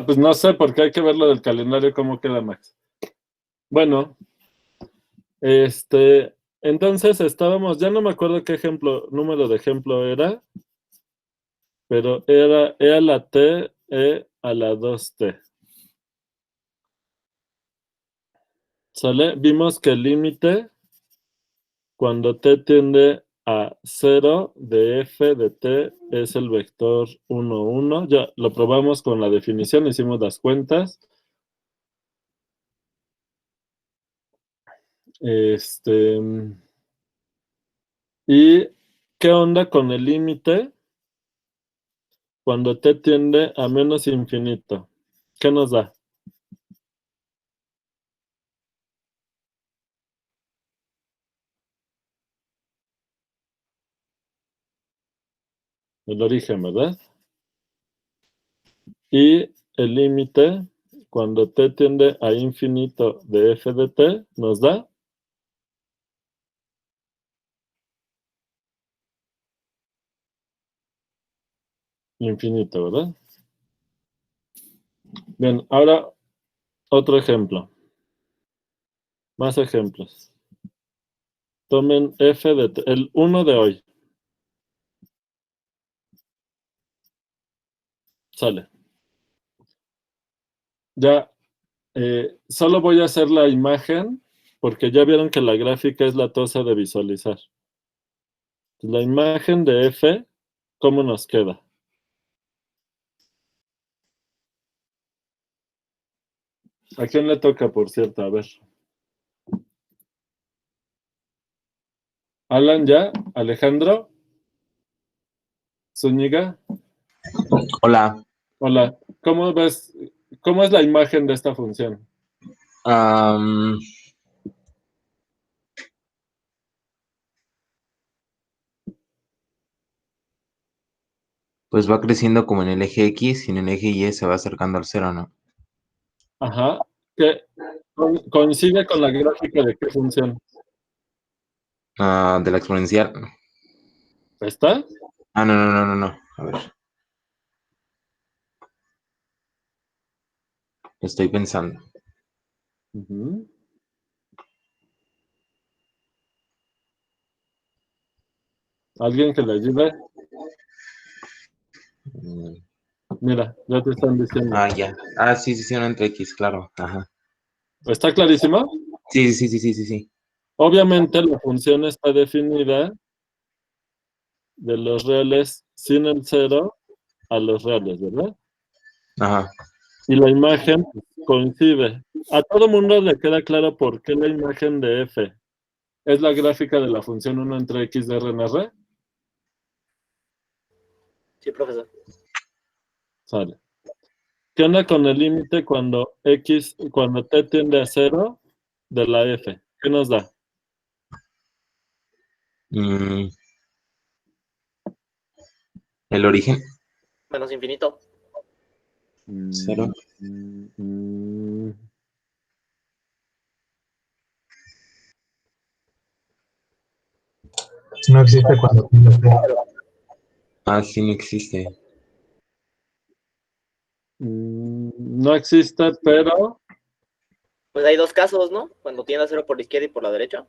Pues no sé, porque hay que ver lo del calendario, cómo queda, Max. Bueno, entonces estábamos, ya no me acuerdo qué número de ejemplo era, pero era E a la T, E a la 2T. ¿Sale? Vimos que el límite, cuando t tiende a 0 de f de t, es el vector 1, 1. Ya lo probamos con la definición, hicimos las cuentas. ¿Y qué onda con el límite cuando t tiende a menos infinito? ¿Qué nos da? El origen, ¿verdad? Y el límite, cuando t tiende a infinito de f de t, nos da infinito, ¿verdad? Bien, ahora otro ejemplo. Más ejemplos. Tomen f de t, el 1 de hoy. Sale. Ya, solo voy a hacer la imagen, porque ya vieron que la gráfica es latosa de visualizar. La imagen de f, ¿cómo nos queda? ¿A quién le toca, por cierto? A ver. ¿Alan ya? ¿Alejandro? ¿Zúñiga? Hola. Hola. ¿Cómo ves? ¿Cómo es la imagen de esta función? Pues va creciendo como en el eje X y en el eje Y se va acercando al cero, ¿no? Ajá. ¿Qué coincide con la gráfica de qué función? De la exponencial. ¿Está? No. A ver, estoy pensando. Ujú. ¿Alguien que le ayude? Mm, Mira, ya te están diciendo. ya. Sí, una entre X, claro. Ajá. ¿Está clarísimo? Sí. Obviamente la función está definida de los reales sin el cero a los reales, ¿verdad? Ajá. Y la imagen coincide. A todo mundo le queda claro por qué la imagen de f es la gráfica de la función 1 entre x de r en r. Sí, profesor. Sale. ¿Qué onda con el límite cuando t tiende a 0 de la f? ¿Qué nos da? Mm, el origen, Menos infinito. 0. Mm, mm, No existe cuando tiene cero. Sí, no existe. no existe, pero Pues hay dos casos, ¿no? Cuando tiende a cero por la izquierda y por la derecha.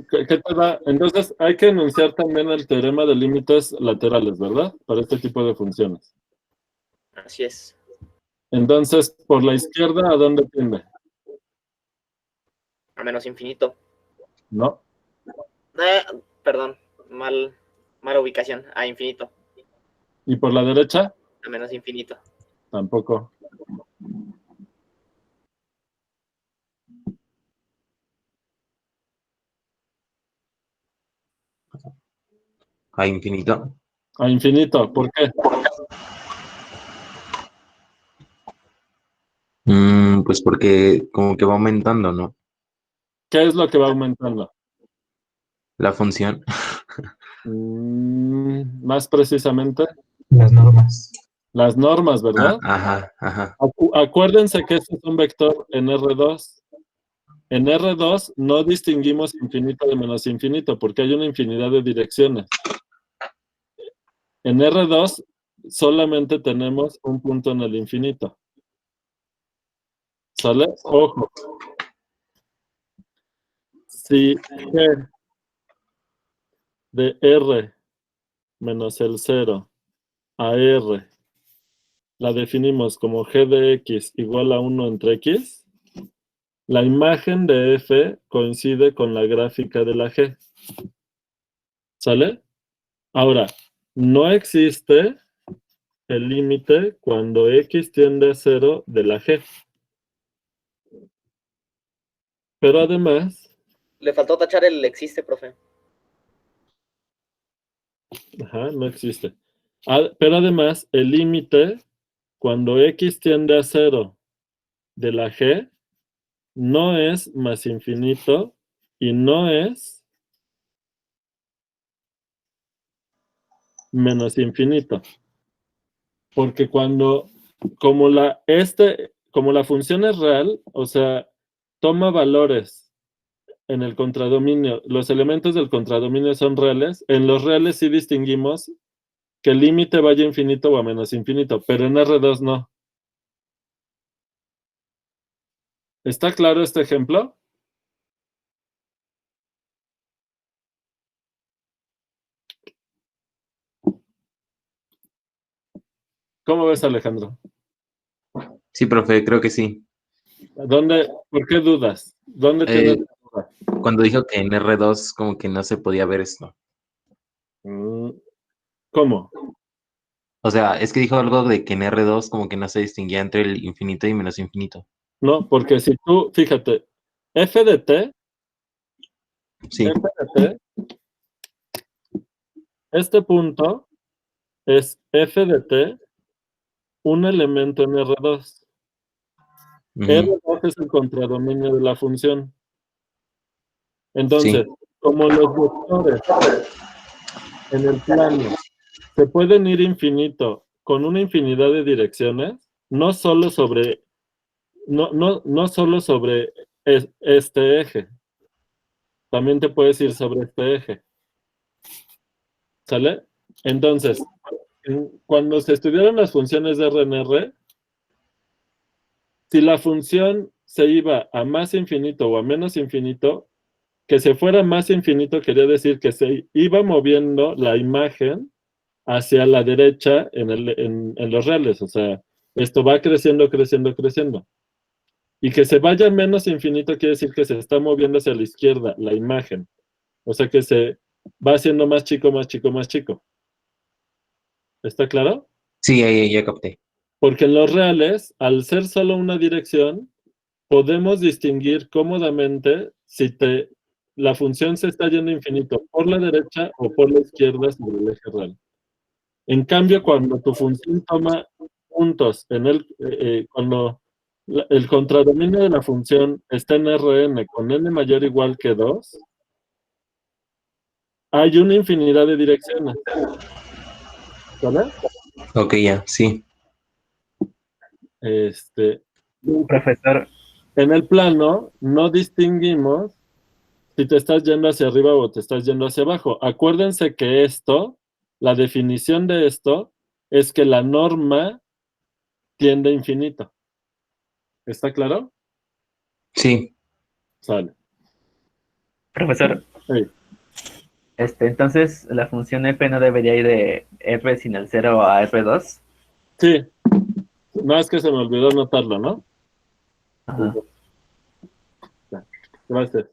¿qué te da? Entonces hay que enunciar también el teorema de límites laterales, ¿verdad? Para este tipo de funciones. Así es. Entonces, por la izquierda, ¿a dónde tiende? A menos infinito. No. Perdón, mala ubicación. A infinito. ¿Y por la derecha? A menos infinito. Tampoco. A infinito. A infinito. ¿Por qué? Pues porque como que va aumentando, ¿no? ¿Qué es lo que va aumentando? La función. Más precisamente, Las normas. las normas, ¿verdad? Ajá. Acuérdense que este es un vector en R2. En R2 no distinguimos infinito de menos infinito porque hay una infinidad de direcciones. En R2 solamente tenemos un punto en el infinito. ¿Sale? Ojo. Si G de R menos el 0 a R la definimos como G de X igual a 1 entre X, la imagen de F coincide con la gráfica de la G. ¿Sale? Ahora, no existe el límite cuando X tiende a 0 de la G. Pero además, Le faltó tachar el existe, profe. no existe. Pero además, el límite cuando X tiende a 0 de la G no es más infinito y no es menos infinito. Porque como la función es real, o sea, toma valores en el contradominio, los elementos del contradominio son reales, en los reales sí distinguimos que el límite vaya a infinito o a menos infinito, pero en R2 no. ¿Está claro este ejemplo? ¿Cómo ves, Alejandro? Sí, profe, creo que sí. ¿Por qué dudas? ¿Dónde tienes duda? Cuando dijo que en R2 como que no se podía ver esto. ¿Cómo? O sea, es que dijo algo de que en R2 como que no se distinguía entre el infinito y menos infinito. No, porque si tú, fíjate, f de t, Sí, este punto es f de t, un elemento en R2. ujú, R2 es el contradominio de la función. Entonces, sí, como los vectores en el plano se pueden ir infinito con una infinidad de direcciones, no solo sobre este eje, también te puedes ir sobre este eje. ¿Sale? Entonces, cuando se estudiaron las funciones de R en R, si la función se iba a más infinito o a menos infinito, que se fuera más infinito quería decir que se iba moviendo la imagen hacia la derecha en los reales. O sea, esto va creciendo, creciendo, creciendo. Y que se vaya menos infinito quiere decir que se está moviendo hacia la izquierda la imagen. O sea que se va haciendo más chico, más chico, más chico. ¿Está claro? sí, ya capté. Porque en los reales, al ser solo una dirección, podemos distinguir cómodamente si la función se está yendo infinito por la derecha o por la izquierda sobre el eje real. En cambio, cuando tu función toma puntos cuando el contradominio de la función está en Rn con n mayor o igual que 2, hay una infinidad de direcciones. ¿Vale? Ok, ya, sí. Profesor, En el plano no distinguimos si te estás yendo hacia arriba o te estás yendo hacia abajo. Acuérdense que la definición de esto es que la norma tiende a infinito. ¿Está claro? Sí, Sale. profesor, Sí. entonces la función f no debería ir de f sin el 0 a f2. Sí. No, es que se me olvidó anotarlo, ¿no? Ajá. Ya. Gracias.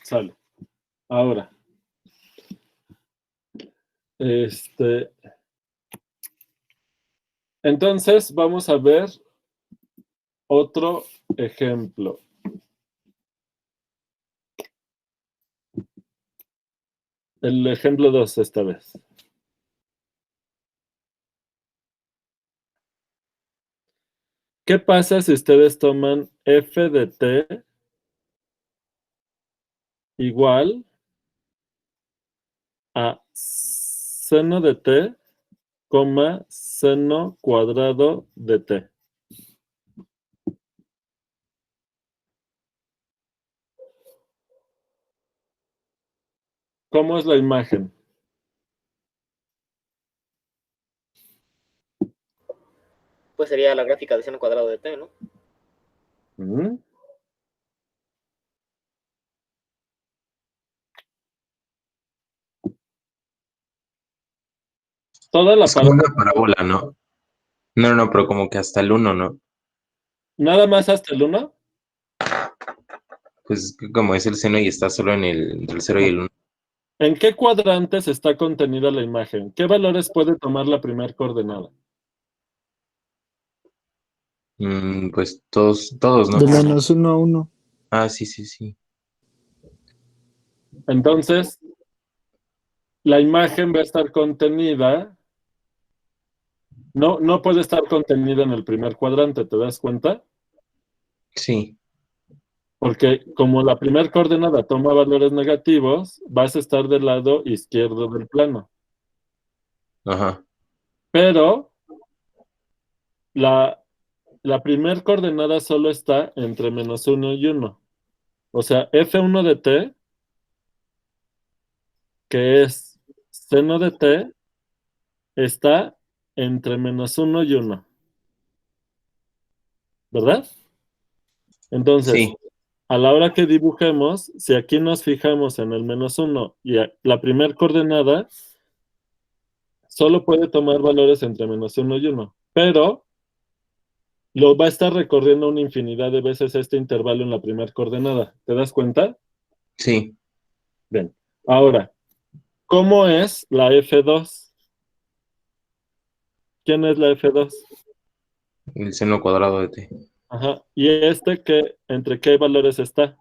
Sale. Ahora. Entonces, vamos a ver otro ejemplo. El ejemplo 2 esta vez. ¿Qué pasa si ustedes toman f de t igual a seno de t, seno cuadrado de t? ¿Cómo es la imagen? Pues sería la gráfica de seno cuadrado de t, ¿no? ¿Mm? Toda la Es como parábola, una parábola, ¿no? No, pero como que hasta el 1, ¿no? nada más hasta el 1. Pues como es el seno y está solo entre el 0 y el 1. ¿En qué cuadrantes está contenida la imagen? ¿Qué valores puede tomar la primera coordenada? Pues todos, ¿no? De menos 1 a 1. Ah, sí. Entonces, la imagen va a estar contenida. No puede estar contenida en el primer cuadrante, ¿te das cuenta? Sí, Porque como la primera coordenada toma valores negativos, vas a estar del lado izquierdo del plano. ajá. Pero la primera coordenada solo está entre menos 1 y 1. O sea, f1 de t, que es seno de t, está entre menos 1 y 1. ¿Verdad? Entonces, Sí, a la hora que dibujemos, si aquí nos fijamos en el menos 1 y la primera coordenada, solo puede tomar valores entre menos 1 y 1. Pero lo va a estar recorriendo una infinidad de veces este intervalo en la primera coordenada. ¿Te das cuenta? sí. Bien. Ahora, ¿cómo es la F2? ¿Quién es la F2? El seno cuadrado de t. Ajá. ¿Y entre qué valores está?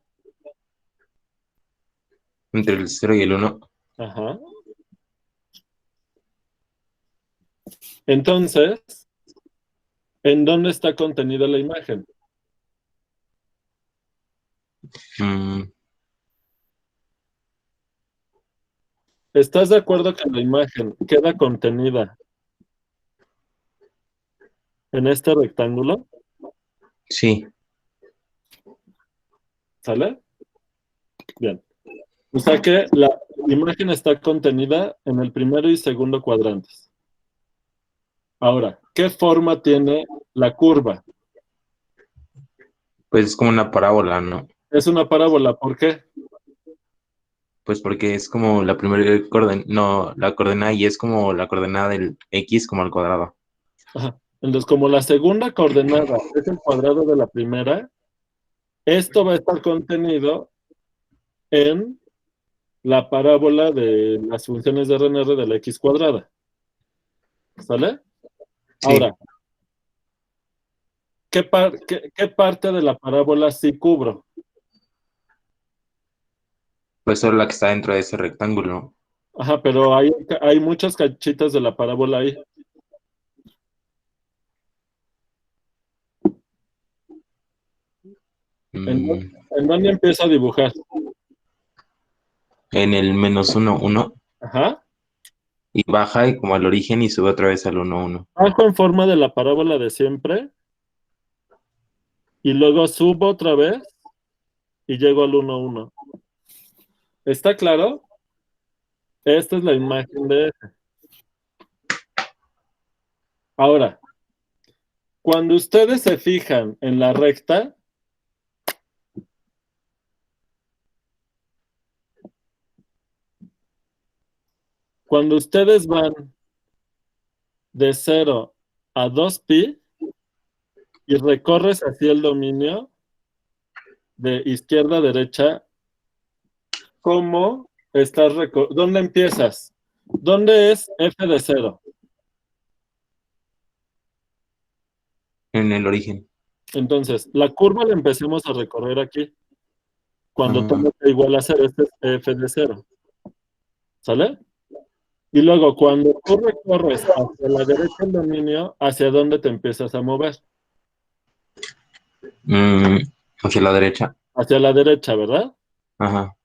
Entre el 0 y el 1. Ajá. Entonces, ¿en dónde está contenida la imagen? ¿Estás de acuerdo que la imagen queda contenida en este rectángulo? Sí, ¿Sale? Bien. O sea que la imagen está contenida en el primero y segundo cuadrantes. Ahora, ¿qué forma tiene la curva? pues es como una parábola, ¿no? Es una parábola. ¿Por qué? Pues porque es como la primera coordenada, no, la coordenada y es como la coordenada del x como al cuadrado. Ajá. Entonces, como la segunda coordenada es el cuadrado de la primera, esto va a estar contenido en la parábola de las funciones de RNR de la x cuadrada. ¿Sale? Sí, Ahora, ¿qué parte de la parábola sí cubro? pues solo la que está dentro de ese rectángulo. Ajá, pero hay muchas cachitas de la parábola ahí. ¿En, Mm, en dónde empiezo a dibujar? en el menos 1, 1. Ajá. Y baja y como al origen y sube otra vez al 1, 1. Bajo en forma de la parábola de siempre y luego subo otra vez y llego al 1, 1. ¿Está claro? Esta es la imagen de F. Ahora, cuando ustedes se fijan en la recta, cuando ustedes van de 0 a 2pi y recorres así el dominio de izquierda a derecha, ¿cómo estás ¿Dónde empiezas? ¿Dónde es f de 0? En el origen. Entonces, la curva la empecemos a recorrer aquí. Cuando Ah. todo sea igual a 0, este es f de 0. ¿Sale? Y luego, cuando tú recorres hacia la derecha del dominio, ¿hacia dónde te empiezas a mover? Hacia la derecha. Hacia la derecha, ¿verdad? Ajá.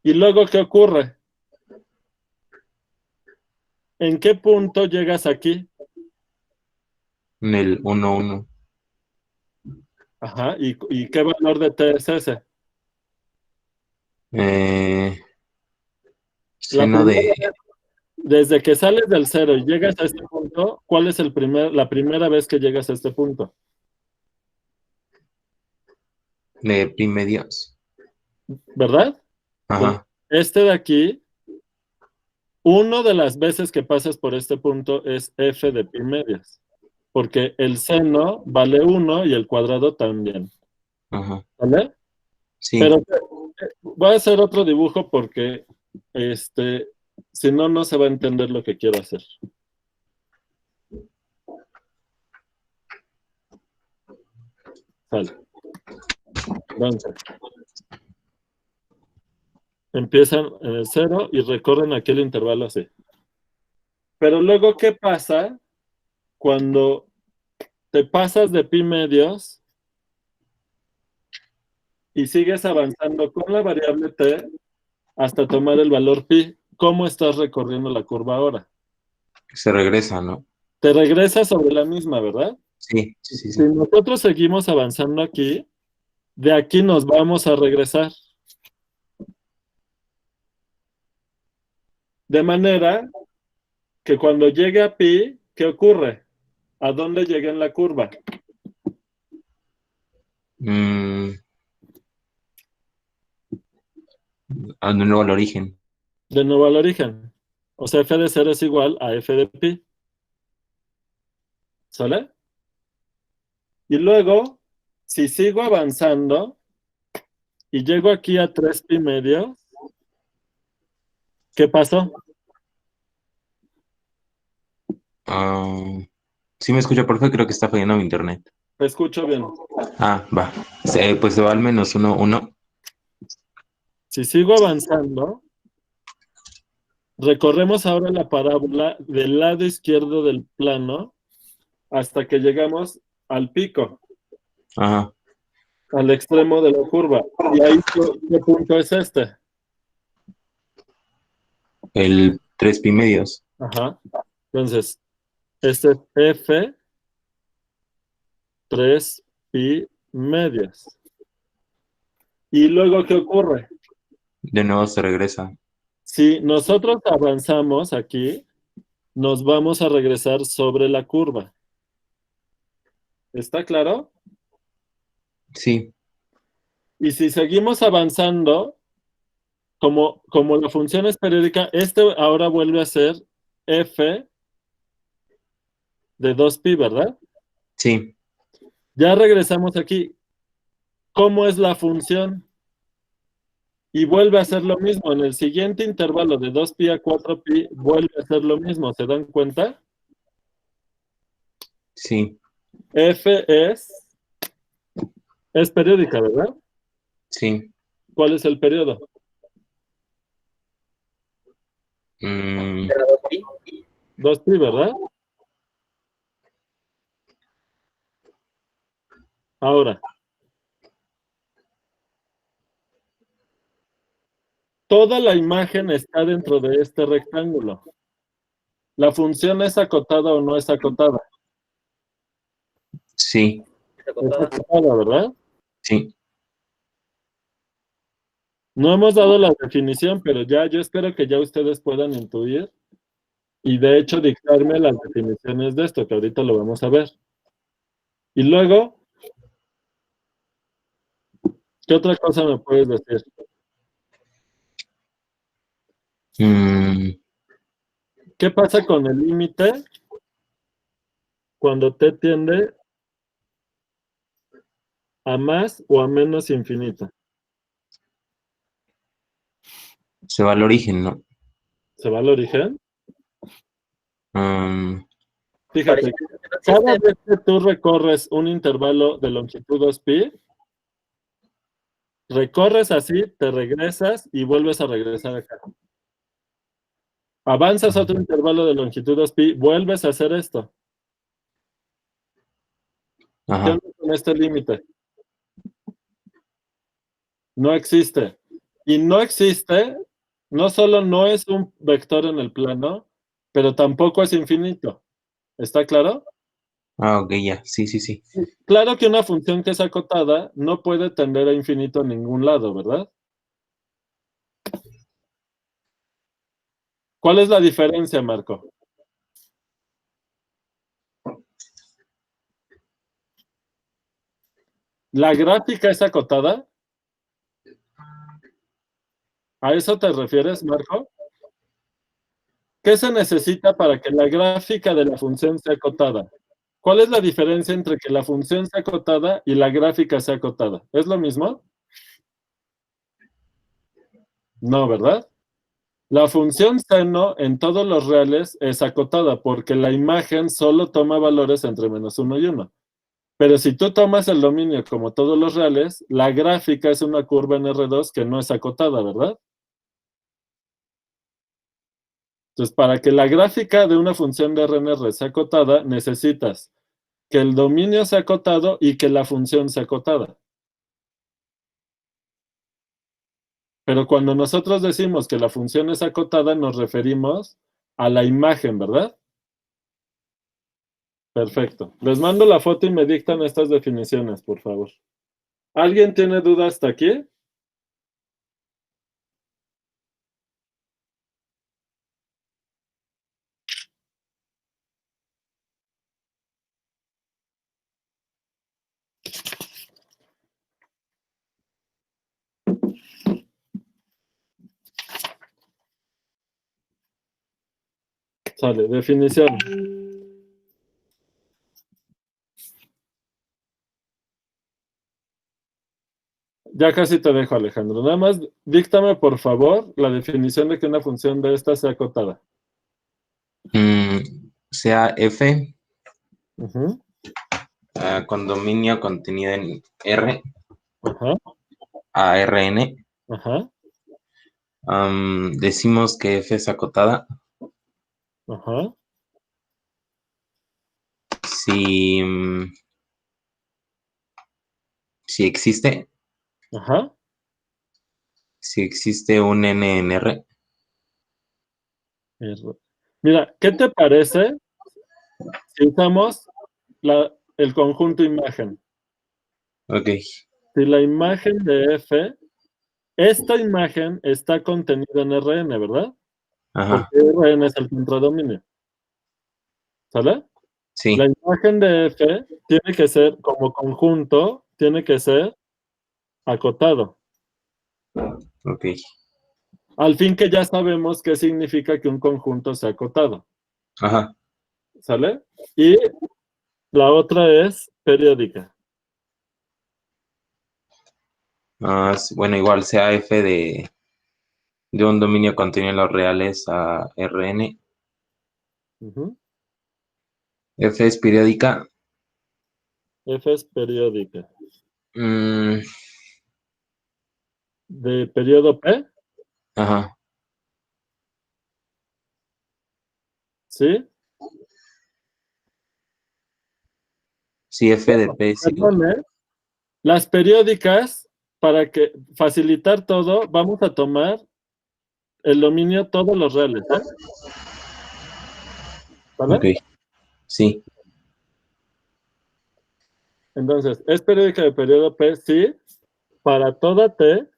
Y luego, ¿qué ocurre? ¿En qué punto llegas aquí? En el 1, 1. Ajá. ¿Y qué valor de t es ese? La Seno de... primera Desde que sales del 0 y llegas a este punto, ¿cuál es la primera vez que llegas a este punto? de pi medios. ¿Verdad? Ajá. Este de aquí, una de las veces que pasas por este punto es f de pi medias, porque el seno vale 1 y el cuadrado también. Ajá. ¿Vale? Sí. Pero voy a hacer otro dibujo porque si no, no se va a entender lo que quiero hacer. Vale. Entonces, empiezan en el 0 y recorren aquel intervalo así. Pero luego, ¿qué pasa cuando te pasas de pi medios y sigues avanzando con la variable t hasta tomar el valor pi? ¿Cómo estás recorriendo la curva ahora? Se regresa, ¿no? Te regresas sobre la misma, ¿verdad? Sí, sí, sí. Si nosotros seguimos avanzando aquí, de aquí nos vamos a regresar. De manera que cuando llegue a pi, ¿qué ocurre? ¿A dónde llegué en la curva? De nuevo al origen. De nuevo al origen. O sea, f de 0 es igual a f de pi. ¿Sale? Y luego, si sigo avanzando y llego aquí a 3 pi medios, ¿qué pasó? Sí me escucha, perfecto, creo que está fallando mi internet. Te escucho bien. Va. Pues se va al menos 1, 1. Si sigo avanzando, recorremos ahora la parábola del lado izquierdo del plano hasta que llegamos al pico, Ajá. al extremo de la curva. Y ahí, ¿qué punto es este? El 3 pi medios. Ajá. Entonces, este es f 3 pi medios. ¿Y luego qué ocurre? De nuevo se regresa. Si nosotros avanzamos aquí, nos vamos a regresar sobre la curva. ¿Está claro? Sí. Y si seguimos avanzando, como la función es periódica, ahora vuelve a ser f de 2pi, ¿verdad? Sí. Ya regresamos aquí. ¿Cómo es la función? Y vuelve a ser lo mismo. En el siguiente intervalo de 2pi a 4pi, vuelve a ser lo mismo. ¿Se dan cuenta? Sí. F es periódica, ¿verdad? Sí. ¿Cuál es el periodo? Era 2pi. 2pi, ¿verdad? Ahora, toda la imagen está dentro de este rectángulo. ¿La función es acotada o no es acotada? Sí. Está Es acotada. acotada, ¿verdad? Sí. No hemos dado la definición, pero yo espero que ya ustedes puedan intuir y de hecho dictarme las definiciones de esto, que ahorita lo vamos a ver. Y luego, ¿qué otra cosa me puedes decir? ¿Qué pasa con el límite cuando t tiende a más o a menos infinito? Se va al origen, ¿no? ¿Se va al origen? Fíjate, Parece que no cada existe. vez que tú recorres un intervalo de longitud 2pi, recorres así, te regresas y vuelves a regresar acá. Avanzas otro intervalo de longitud 2pi, vuelves a hacer esto. ¿Qué Ajá. onda con este límite? No existe. Y no existe, no solo no es un vector en el plano, pero tampoco es infinito. ¿Está claro? Ah, ok, ya. Sí, sí, sí. Claro que una función que es acotada no puede tender a infinito en ningún lado, ¿verdad? ¿Cuál es la diferencia, Marco? ¿La gráfica es acotada? ¿A eso te refieres, Marco? ¿Qué se necesita para que la gráfica de la función sea acotada? ¿Cuál es la diferencia entre que la función sea acotada y la gráfica sea acotada? ¿Es lo mismo? No, ¿verdad? La función seno en todos los reales es acotada porque la imagen solo toma valores entre -1 y 1. Pero si tú tomas el dominio como todos los reales, la gráfica es una curva en R2 que no es acotada, ¿verdad? Entonces, para que la gráfica de una función de R en R sea acotada, necesitas que el dominio sea acotado y que la función sea acotada. Pero cuando nosotros decimos que la función es acotada, nos referimos a la imagen, ¿verdad? Perfecto. Les mando la foto y me dictan estas definiciones, por favor. ¿Alguien tiene duda hasta aquí? Sale, definición. Ya casi te dejo, Alejandro. Nada más díctame, por favor, la definición de que una función de esta sea acotada. Sea F Ujú, con dominio contenido en R ajá, a Rn. ajá, Decimos que F es acotada ajá, si, si existe, ajá. si existe un N en R. Mira, ¿qué te parece si usamos el conjunto imagen? Ok, Si la imagen de F, esta imagen está contenida en Rn, ¿verdad? ajá, Porque Rn es el contradominio. ¿Sale? sí, La imagen de F tiene que ser, como conjunto, tiene que ser acotado. ok, Al fin que ya sabemos qué significa que un conjunto sea acotado. ajá. ¿Sale? Y la otra es periódica. Bueno, igual sea F de un dominio contenido en los reales a Rn. Ujú. F es periódica. F es periódica. Mm, ¿De periodo P? ajá, ¿Sí? sí, F de P es igual. Perdón, ¿eh? Las periódicas, para que facilitar todo, vamos a tomar el dominio todos los reales, ¿eh? ¿Vale? Ok, sí, Entonces, es periódica de periodo P, sí, para toda T,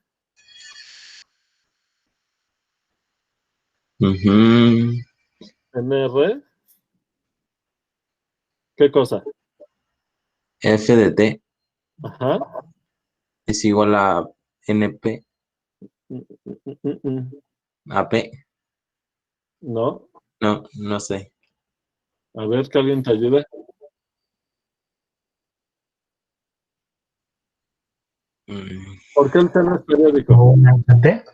ujú. en R, ¿qué cosa? F de T Ajá. es igual a NP, Mm, mm, mm, mm. AP. No. No, no sé. A ver, que alguien te ayude. Mm, ¿Por qué el seno es periódico? ¿O un alfa T?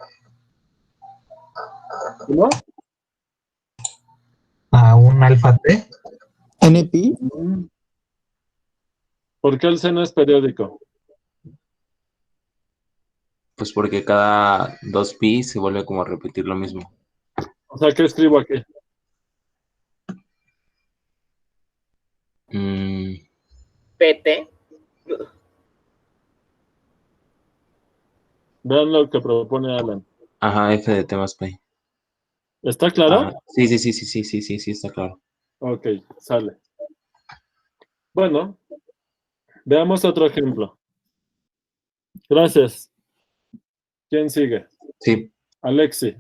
¿No? ¿A un alfa T? NP. ¿Por qué el seno es periódico? Pues porque cada 2pi se vuelve como a repetir lo mismo. O sea, ¿qué escribo aquí? Mm, PT. Vean lo que propone Alan. ajá, f de t más pi. ¿Está claro? Ajá. Sí, sí, sí, sí, sí, sí, sí, sí, está claro. Ok, sale. Bueno, veamos otro ejemplo. Gracias. ¿Quién sigue? Sí, Alexi.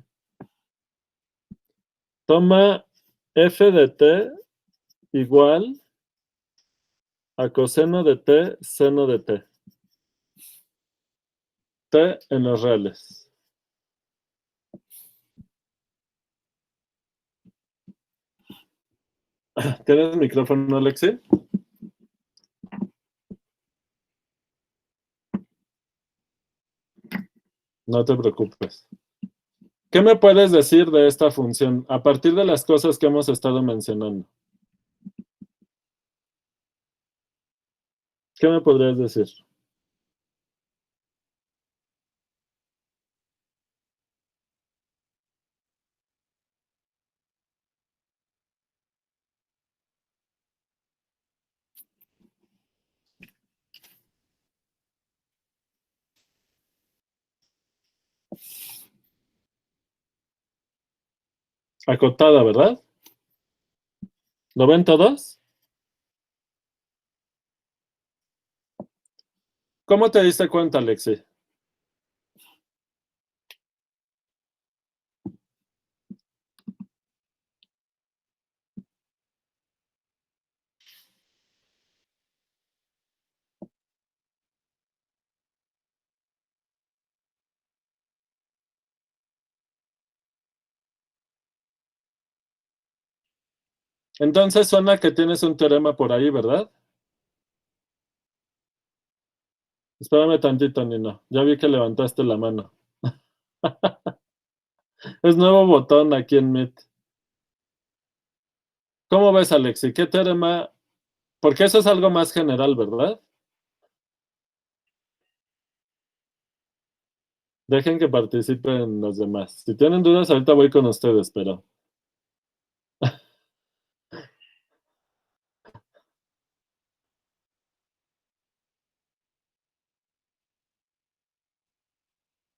Toma f de t igual a coseno de t, seno de t. T en los reales. ¿Tienes micrófono, Alexi? No te preocupes. ¿Qué me puedes decir de esta función a partir de las cosas que hemos estado mencionando? ¿Qué me podrías decir? Acotada, ¿verdad? ¿Lo ven todos? ¿Cómo te diste cuenta, Alexi? Entonces suena que tienes un teorema por ahí, ¿verdad? Espérame tantito, Nino. Ya vi que levantaste la mano. Es nuevo botón aquí en Meet. ¿Cómo ves, Alexi? ¿Qué teorema? Porque eso es algo más general, ¿verdad? Dejen que participen los demás. Si tienen dudas, ahorita voy con ustedes, pero...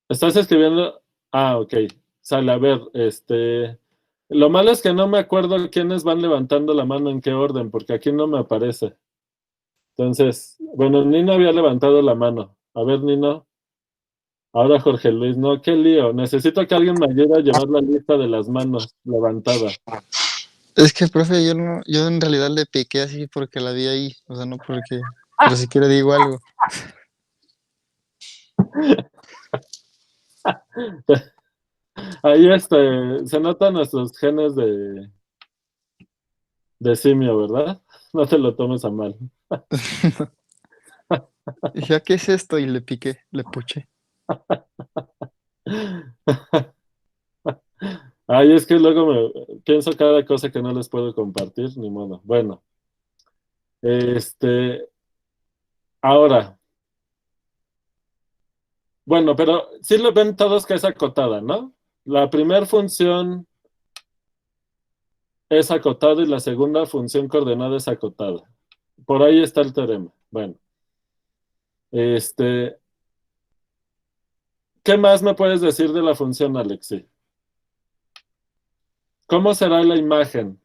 ¿Estás escribiendo? Ah, ok. Sale, a ver, Lo malo es que no me acuerdo quiénes van levantando la mano en qué orden, porque aquí no me aparece. Entonces, bueno, Nino había levantado la mano. A ver, Nino. Ahora Jorge Luis, no, qué lío. Necesito que alguien me ayude a llevar la lista de las manos levantadas. Es que, profe, yo en realidad le piqué así porque la vi ahí, o sea, no porque, pero si quiere digo algo. Ahí se notan nuestros genes de simio, ¿verdad? No te lo tomes a mal. Dije, ¿a qué es esto? Y le piqué, le puché. Ay, es que luego pienso cada cosa que no les puedo compartir, ni modo. Bueno, este, ahora, bueno, pero sí lo ven todos que es acotada, ¿no? La primera función es acotada y la segunda función coordenada es acotada. Por ahí está el teorema. Bueno, este, ¿qué más me puedes decir de la función, Alexi? ¿Cómo será la imagen?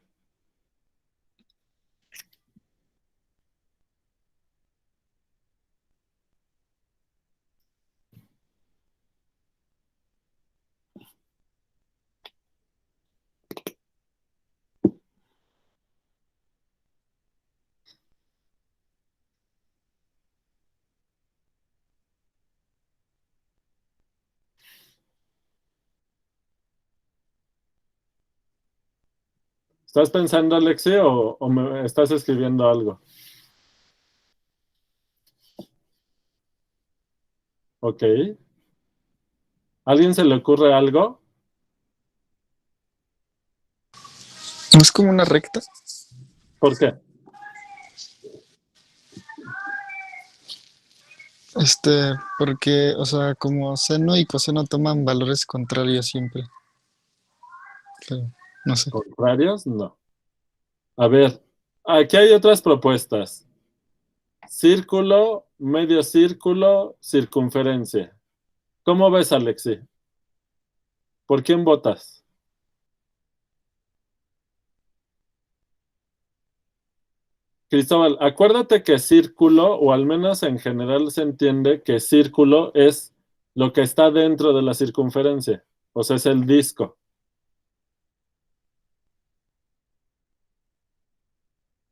¿Estás pensando, Alexi, o me estás escribiendo algo? Ok. ¿A alguien se le ocurre algo? ¿No es como una recta? ¿Por qué? Porque, o sea, como seno y coseno toman valores contrarios siempre. Pero, no sé. ¿Contrarios? No. A ver, aquí hay otras propuestas. Círculo, medio círculo, circunferencia. ¿Cómo ves, Alexi? ¿Por quién votas? Cristóbal, acuérdate que círculo, o al menos en general se entiende que círculo es lo que está dentro de la circunferencia. O sea, es el disco.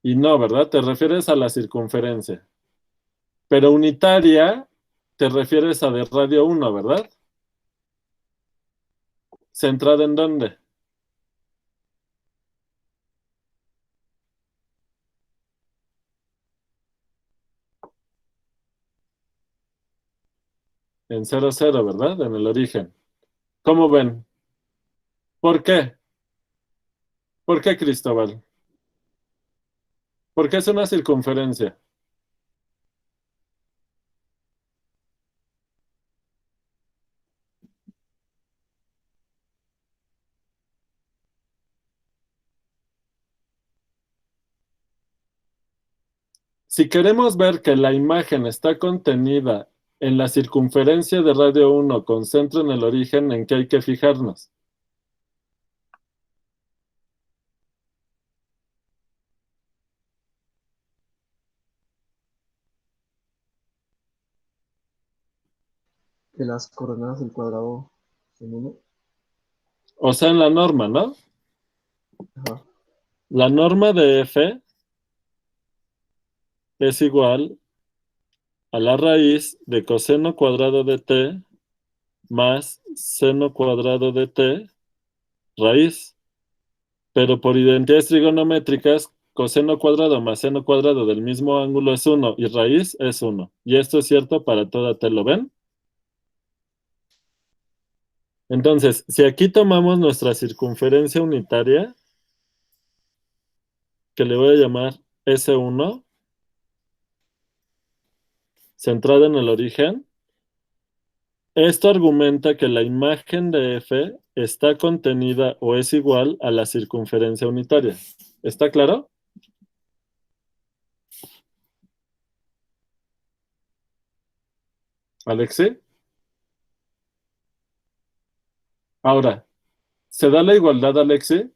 Y no, ¿verdad? Te refieres a la circunferencia. Pero unitaria, te refieres a de radio 1, ¿verdad? ¿Centrada en dónde? En 0, 0, ¿verdad? En el origen. ¿Cómo ven? ¿Por qué? ¿Por qué, Cristóbal? Porque es una circunferencia. Si queremos ver que la imagen está contenida en la circunferencia de radio 1 con centro en el origen, ¿en qué hay que fijarnos? Que las coordenadas del cuadrado son 1. O sea, en la norma, ¿no? Ajá. La norma de f es igual a la raíz de coseno cuadrado de t más seno cuadrado de t raíz. Pero por identidades trigonométricas, coseno cuadrado más seno cuadrado del mismo ángulo es 1 y raíz es 1. Y esto es cierto para toda t, ¿lo ven? Entonces, si aquí tomamos nuestra circunferencia unitaria, que le voy a llamar S1, centrada en el origen, esto argumenta que la imagen de F está contenida o es igual a la circunferencia unitaria. ¿Está claro? ¿Alexi? Ahora, ¿se da la igualdad, Alexi?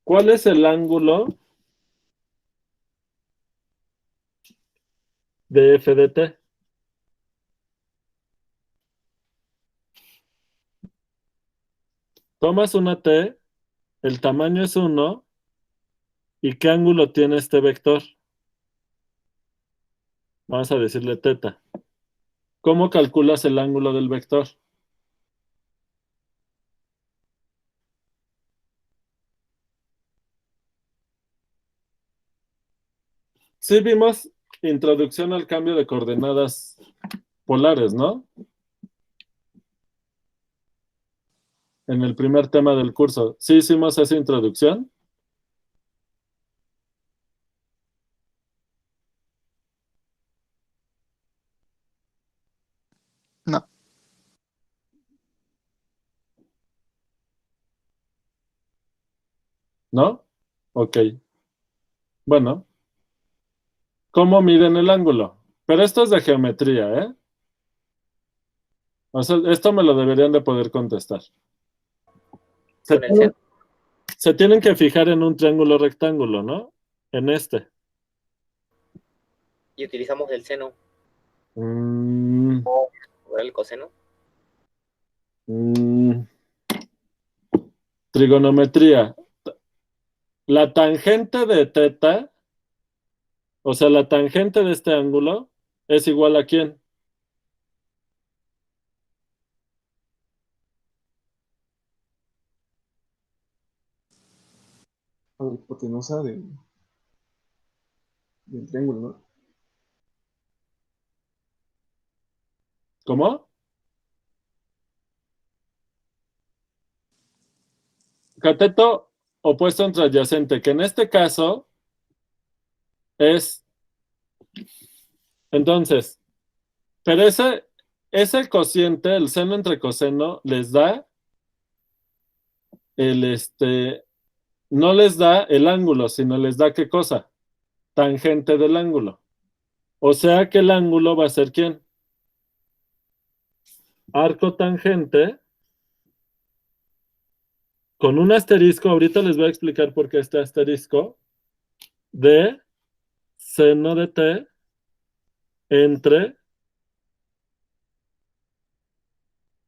¿Cuál es el ángulo de F de t? Tomas una t, el tamaño es 1, ¿y qué ángulo tiene este vector? Vamos a decirle teta. ¿Cómo calculas el ángulo del vector? Sí vimos introducción al cambio de coordenadas polares, ¿no? En el primer tema del curso. ¿Sí hicimos esa introducción? No. ¿No? Ok. Bueno, ¿cómo miden el ángulo? Pero esto es de geometría, ¿eh? O sea, esto me lo deberían de poder contestar. Se Con el seno. se tienen que fijar en un triángulo rectángulo, ¿no? En este. Y utilizamos el seno Mm, o el coseno. mm, trigonometría. La tangente de teta, o sea, la tangente de este ángulo, es igual a ¿quién? A la hipotenusa del triángulo, ¿no? ¿Cómo? Cateto opuesto entre adyacente, que en este caso es, entonces, pero ese cociente, el seno entre coseno, les da no les da el ángulo, sino les da ¿qué cosa? Tangente del ángulo. O sea que el ángulo va a ser ¿quién? Arco tangente con un asterisco, ahorita les voy a explicar por qué este asterisco, de seno de t entre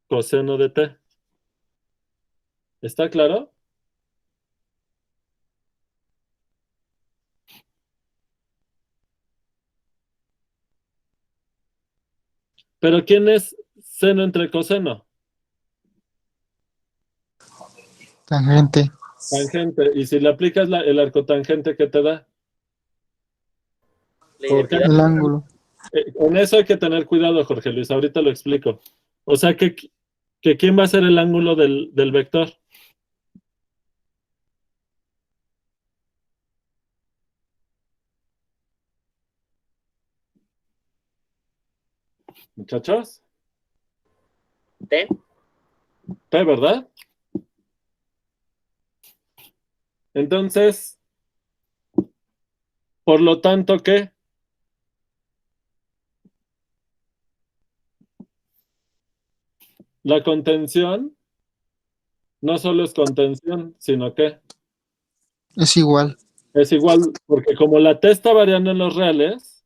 coseno de t. ¿Está claro? Pero ¿quién es seno entre coseno? Tangente. Tangente. Y si le aplicas el arcotangente, ¿qué te da? La Porque identidad. El ángulo. con eso hay que tener cuidado, Jorge Luis. Ahorita lo explico. O sea que ¿quién va a ser el ángulo del vector? Muchachos, T. P, ¿verdad? Entonces, por lo tanto, ¿qué? La contención no solo es contención, sino que Es igual. es igual, porque como la t está variando en los reales,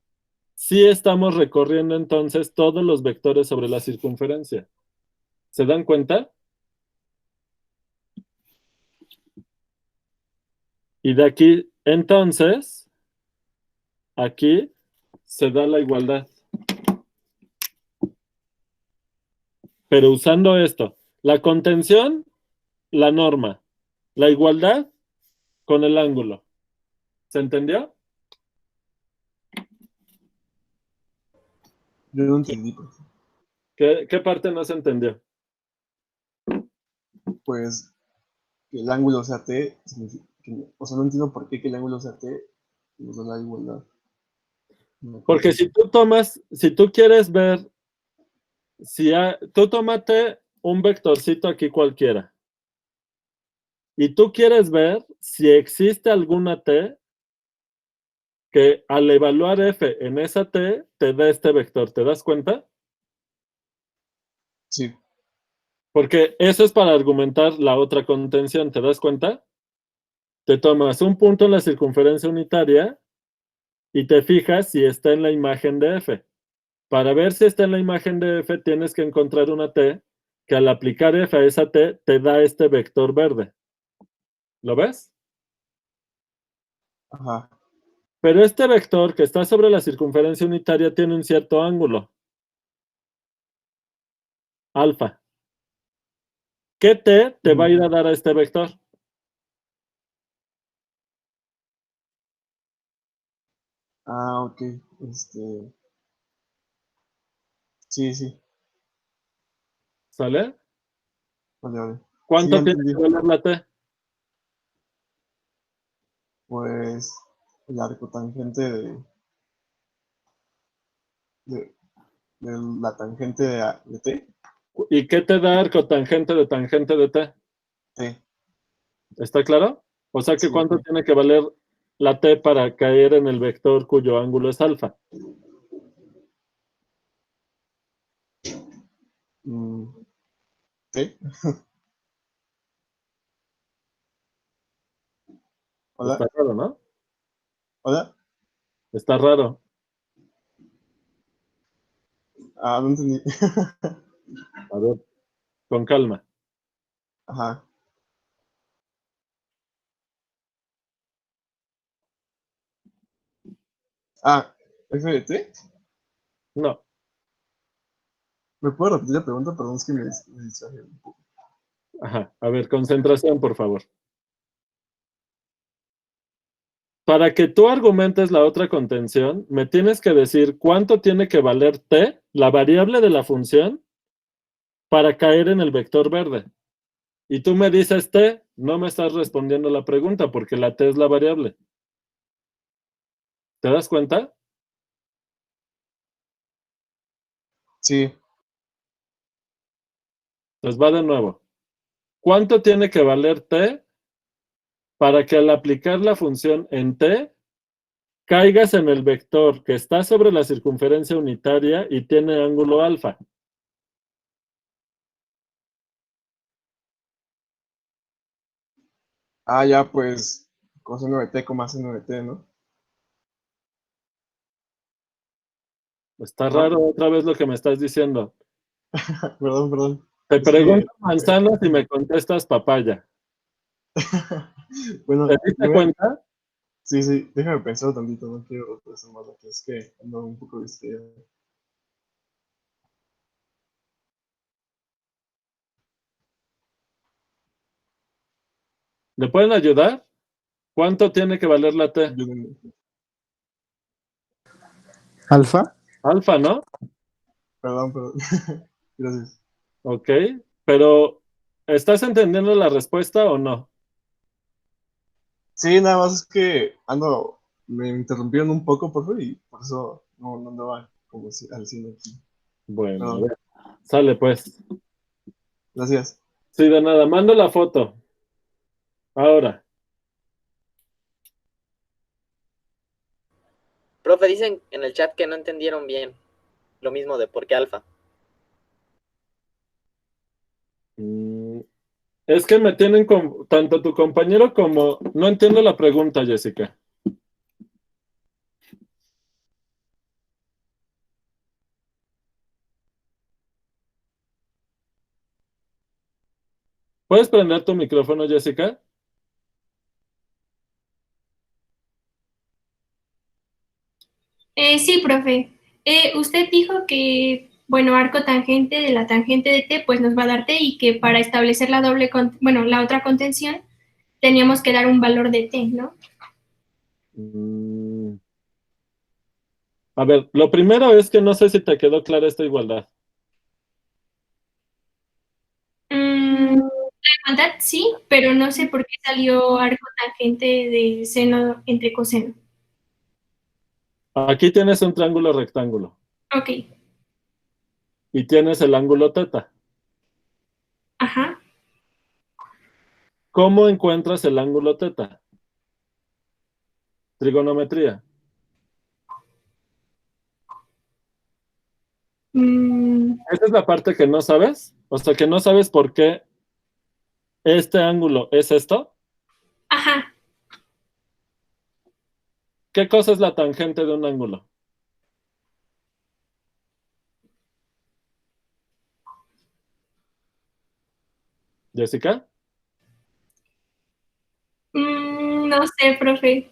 sí estamos recorriendo entonces todos los vectores sobre la circunferencia. ¿Se dan cuenta? Y de aquí, entonces, aquí se da la igualdad. Pero usando esto, la contención, la norma, la igualdad con el ángulo. ¿Se entendió? Yo no entendí, profe. ¿Qué parte no se entendió? Pues que el ángulo sea T, o sea, no entiendo por qué que el ángulo sea T nos da la igualdad. No Porque si tú quieres ver, tú tómate un vectorcito aquí cualquiera. Y tú quieres ver si existe alguna t que al evaluar f en esa t te da este vector. ¿Te das cuenta? Sí, Porque eso es para argumentar la otra contención. ¿Te das cuenta? Te tomas un punto en la circunferencia unitaria y te fijas si está en la imagen de f. Para ver si está en la imagen de f, tienes que encontrar una t que al aplicar f a esa t te da este vector verde. ¿Lo ves? ajá. Pero este vector que está sobre la circunferencia unitaria tiene un cierto ángulo. Alfa. ¿Qué t te va a ir a dar a este vector? Ah, ok. Sí, sí. ¿Sale? Vale, vale. Sí, ¿Cuánto ya tiene entendí. que valer la t? Pues el arcotangente de, de la tangente de T. ¿Y qué te da arcotangente de tangente de t? T. ¿Está claro? O sea que Sí, ¿cuánto ok. tiene que valer la t para caer en el vector cuyo ángulo es alfa? T. Está Hola, raro, ¿no? hola. Está raro. Ah, no entendí. A ver, con calma. Ajá. Ah, ¿F de T? No. ¿Me puedo repetir la pregunta? Perdón, es que me distraje un poco. Ajá. A ver, concentración, por favor. Para que tú argumentes la otra contención, me tienes que decir cuánto tiene que valer t la variable de la función para caer en el vector verde. Y tú me dices t, no me estás respondiendo la pregunta porque la t es la variable. ¿Te das cuenta? Sí, Pues va de nuevo. ¿Cuánto tiene que valer t para que al aplicar la función en t caigas en el vector que está sobre la circunferencia unitaria y tiene ángulo alfa? ya pues coseno de t, seno de t, ¿no? Está raro otra vez lo que me estás diciendo. Perdón. Te Es que- pregunto manzanas y me contestas papaya. Bueno, ¿Te diste cuenta? sí, déjame pensar tantito, no quiero pensar más, que es que ando un poco distraído. ¿Le pueden ayudar? ¿Cuánto tiene que valer la t? Ayúdenme. ¿Alfa? Alfa, ¿no? Perdón. Gracias. Ok, pero ¿estás entendiendo la respuesta o no? Sí, nada más es que me interrumpieron un poco, por favor, y por eso no andaba como al cine aquí. Bueno, a Perdón. ver. Sale pues. Gracias. Sí, de nada, mando la foto. Ahora. Profe, dicen en el chat que no entendieron bien lo mismo de por qué alfa. Es que me tienen tanto tu compañero como... No entiendo la pregunta, Jessica. ¿Puedes prender tu micrófono, Jessica? Sí, profe. Usted dijo que, bueno, arco tangente de la tangente de t, pues nos va a dar t y que para establecer la la otra contención, teníamos que dar un valor de t, ¿no? A ver, lo primero es que no sé si te quedó clara esta igualdad. La igualdad sí, pero no sé por qué salió arco tangente de seno entre coseno. Aquí tienes un triángulo rectángulo Ok, y tienes el ángulo teta. ajá. ¿Cómo encuentras el ángulo teta? Trigonometría. Esa es la parte que no sabes. O sea, que no sabes por qué este ángulo es esto. Ajá. ¿Qué cosa es la tangente de un ángulo? ¿Jessica? No sé, profe.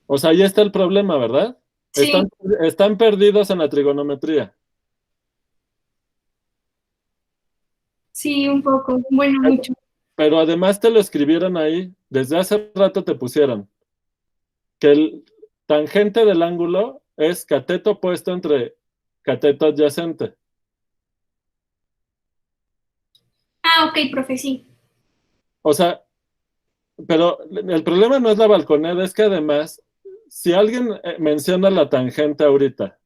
O sea, ahí está el problema, ¿verdad? Sí, Están perdidos en la trigonometría. sí, un poco. Bueno, mucho. Pero además te lo escribieron ahí. Desde hace rato te pusieron que el tangente del ángulo es cateto opuesto entre cateto adyacente. Ok, profe, sí. O sea, pero el problema no es la balconera, es que además, si alguien menciona la tangente ahorita,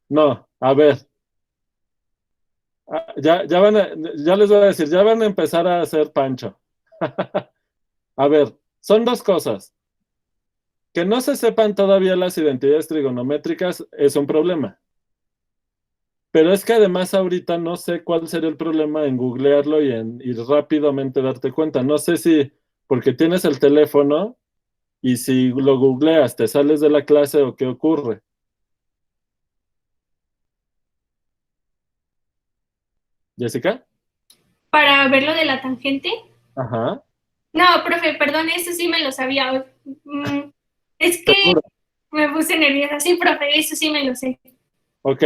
no, a ver, ya les voy a decir, ya van a empezar a hacer pancho. A ver, son dos cosas. Que no se sepan todavía las identidades trigonométricas es un problema. Pero es que además ahorita no sé cuál sería el problema en googlearlo y rápidamente darte cuenta. No sé si porque tienes el teléfono y si lo googleas te sales de la clase o qué ocurre. ¿Jessica? Para ver lo de la tangente. Ajá. No, profe, perdón, eso sí me lo sabía. Es que Seguro. me puse nerviosa. Sí, profe, eso sí me lo sé. Ok.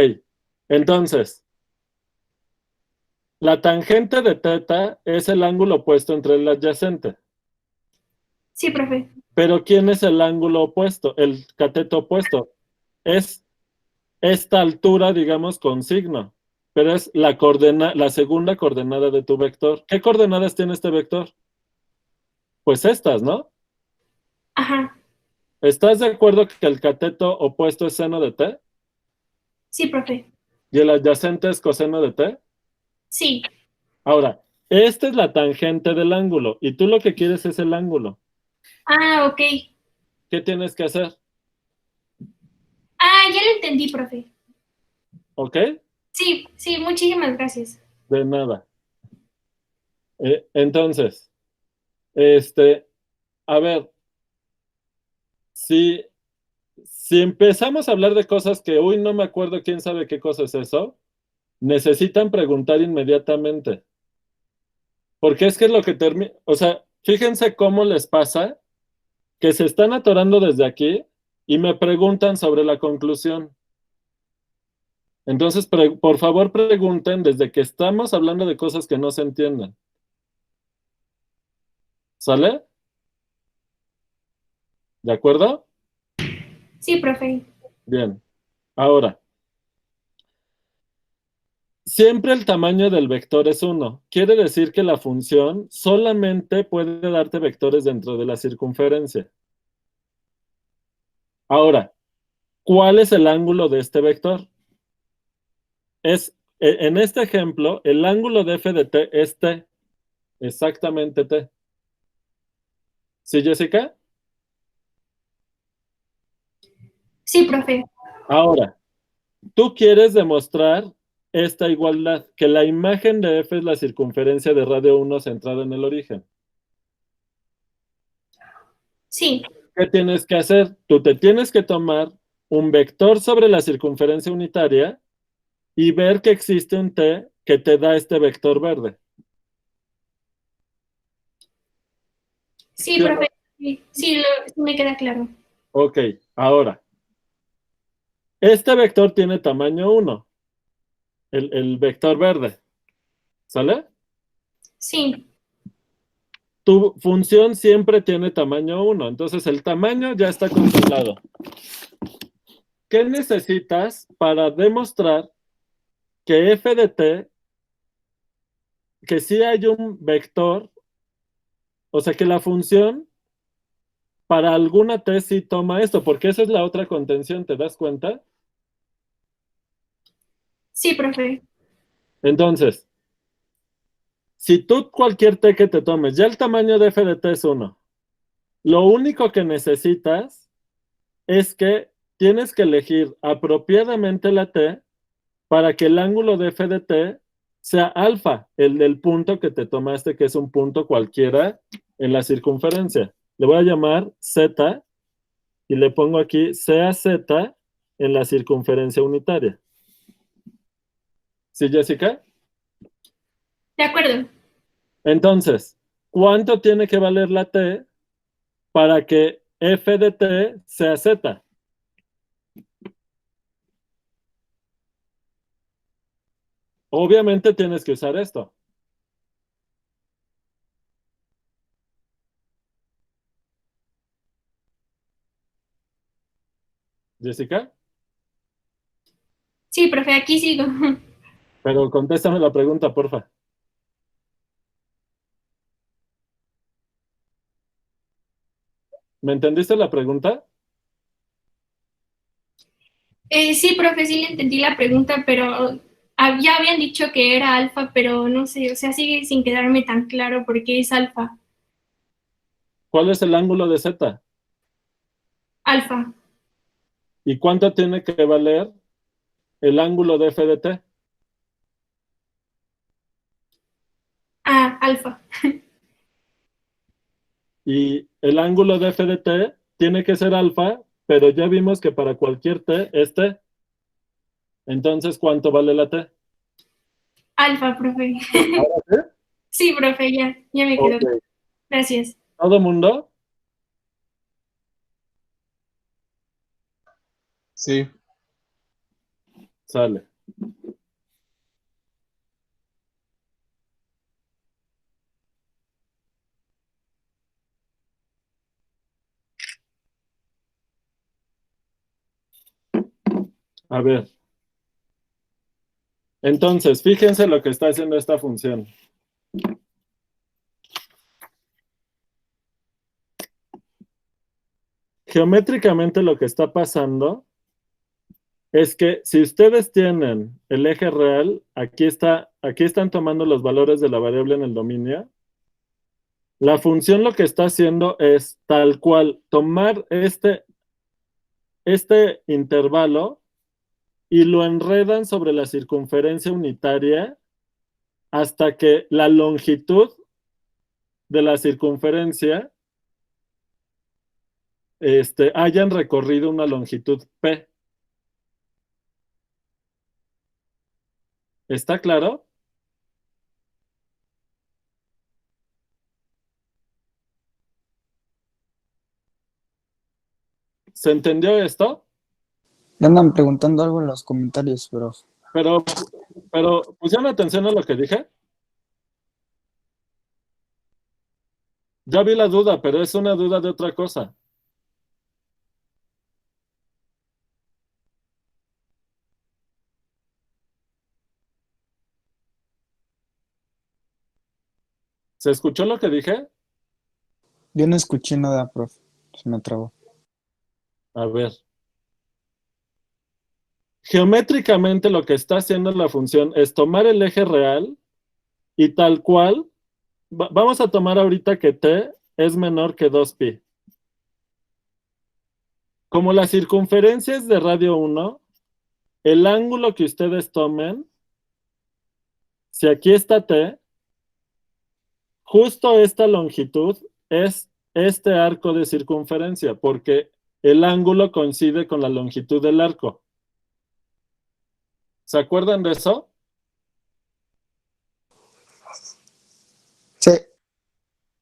Entonces, la tangente de teta es el ángulo opuesto entre el adyacente. Sí, profe. Pero ¿quién es el ángulo opuesto? El cateto opuesto. Es esta altura, digamos, con signo, pero es la segunda coordenada de tu vector. ¿Qué coordenadas tiene este vector? Pues estas, ¿no? Ajá. ¿Estás de acuerdo que el cateto opuesto es seno de t Sí, profe. y el adyacente es coseno de t? Sí. Ahora, esta es la tangente del ángulo y tú lo que quieres es el ángulo. Ah, ok. ¿Qué tienes que hacer? Ah, ya lo entendí, profe. ¿Ok? Sí, sí, muchísimas gracias. De nada. Entonces, a ver, si, si empezamos a hablar de cosas que, uy, no me acuerdo quién sabe qué cosa es eso, necesitan preguntar inmediatamente. Porque es que es lo que termina, o sea, fíjense cómo les pasa que se están atorando desde aquí y me preguntan sobre la conclusión. Entonces, por favor, pregunten desde que estamos hablando de cosas que no se entienden. ¿Sale? ¿De acuerdo? Sí, profe. Bien. Ahora, siempre el tamaño del vector es 1. Quiere decir que la función solamente puede darte vectores dentro de la circunferencia. Ahora, ¿cuál es el ángulo de este vector? En este ejemplo, el ángulo de f de t es t, exactamente t. ¿Sí, Jessica? Sí, profe. Ahora, tú quieres demostrar esta igualdad, que la imagen de f es la circunferencia de radio 1 centrada en el origen. Sí. ¿Qué tienes que hacer? Tú te tienes que tomar un vector sobre la circunferencia unitaria y ver que existe un t que te da este vector verde. Sí, ¿Sí o no? profe. Sí, sí, sí me queda claro. Ok, ahora, este vector tiene tamaño 1, el vector verde, ¿sale? Sí. Tu función siempre tiene tamaño 1, entonces el tamaño ya está controlado. ¿Qué necesitas para demostrar que f de t, que sí hay un vector, o sea que la función para alguna t sí toma esto, porque esa es la otra contención, ¿te das cuenta? Sí, profe. Entonces, si tú cualquier t que te tomes, ya el tamaño de f de t es 1, lo único que necesitas es que tienes que elegir apropiadamente la t para que el ángulo de f de t sea alfa, el del punto que te tomaste, que es un punto cualquiera en la circunferencia. Le voy a llamar z y le pongo aquí sea z en la circunferencia unitaria. ¿Sí, Jessica? De acuerdo. Entonces, ¿cuánto tiene que valer la t para que f de t sea z? Obviamente tienes que usar esto. Jessica, Sí, profe, aquí sigo. pero contéstame la pregunta, porfa. ¿Me entendiste la pregunta? Sí, profe, sí le entendí la pregunta, pero ya habían dicho que era alfa, pero no sé, o sea, sigue sin quedarme tan claro por qué es alfa. ¿Cuál es el ángulo de z? Alfa. ¿Y cuánto tiene que valer el ángulo de f de t? Ah, alfa. Y el ángulo de f de t tiene que ser alfa, pero ya vimos que para cualquier t es t. Entonces, ¿cuánto vale la t? Alfa, profe. ¿Ahora sí? Sí, profe, ya me quedó. Ok. Gracias. ¿Todo mundo? Sí. Sale. A ver. Entonces, fíjense lo que está haciendo esta función. Geométricamente lo que está pasando es que si ustedes tienen el eje real, aquí están tomando los valores de la variable en el dominio. La función lo que está haciendo es tal cual tomar este intervalo y lo enredan sobre la circunferencia unitaria hasta que la longitud de la circunferencia hayan recorrido una longitud P. ¿Está claro? ¿Se entendió esto? Me andan preguntando algo en los comentarios, pero Pero ¿pusieron atención a lo que dije? Ya vi la duda, pero es una duda de otra cosa. ¿Se escuchó lo que dije? yo no escuché nada, profe. Se me trabó. A ver. Geométricamente lo que está haciendo la función es tomar el eje real y tal cual, vamos a tomar ahorita que t es menor que 2pi. Como la circunferencia es de radio 1, el ángulo que ustedes tomen, si aquí está t, justo esta longitud es este arco de circunferencia, porque el ángulo coincide con la longitud del arco. ¿Se acuerdan de eso? Sí.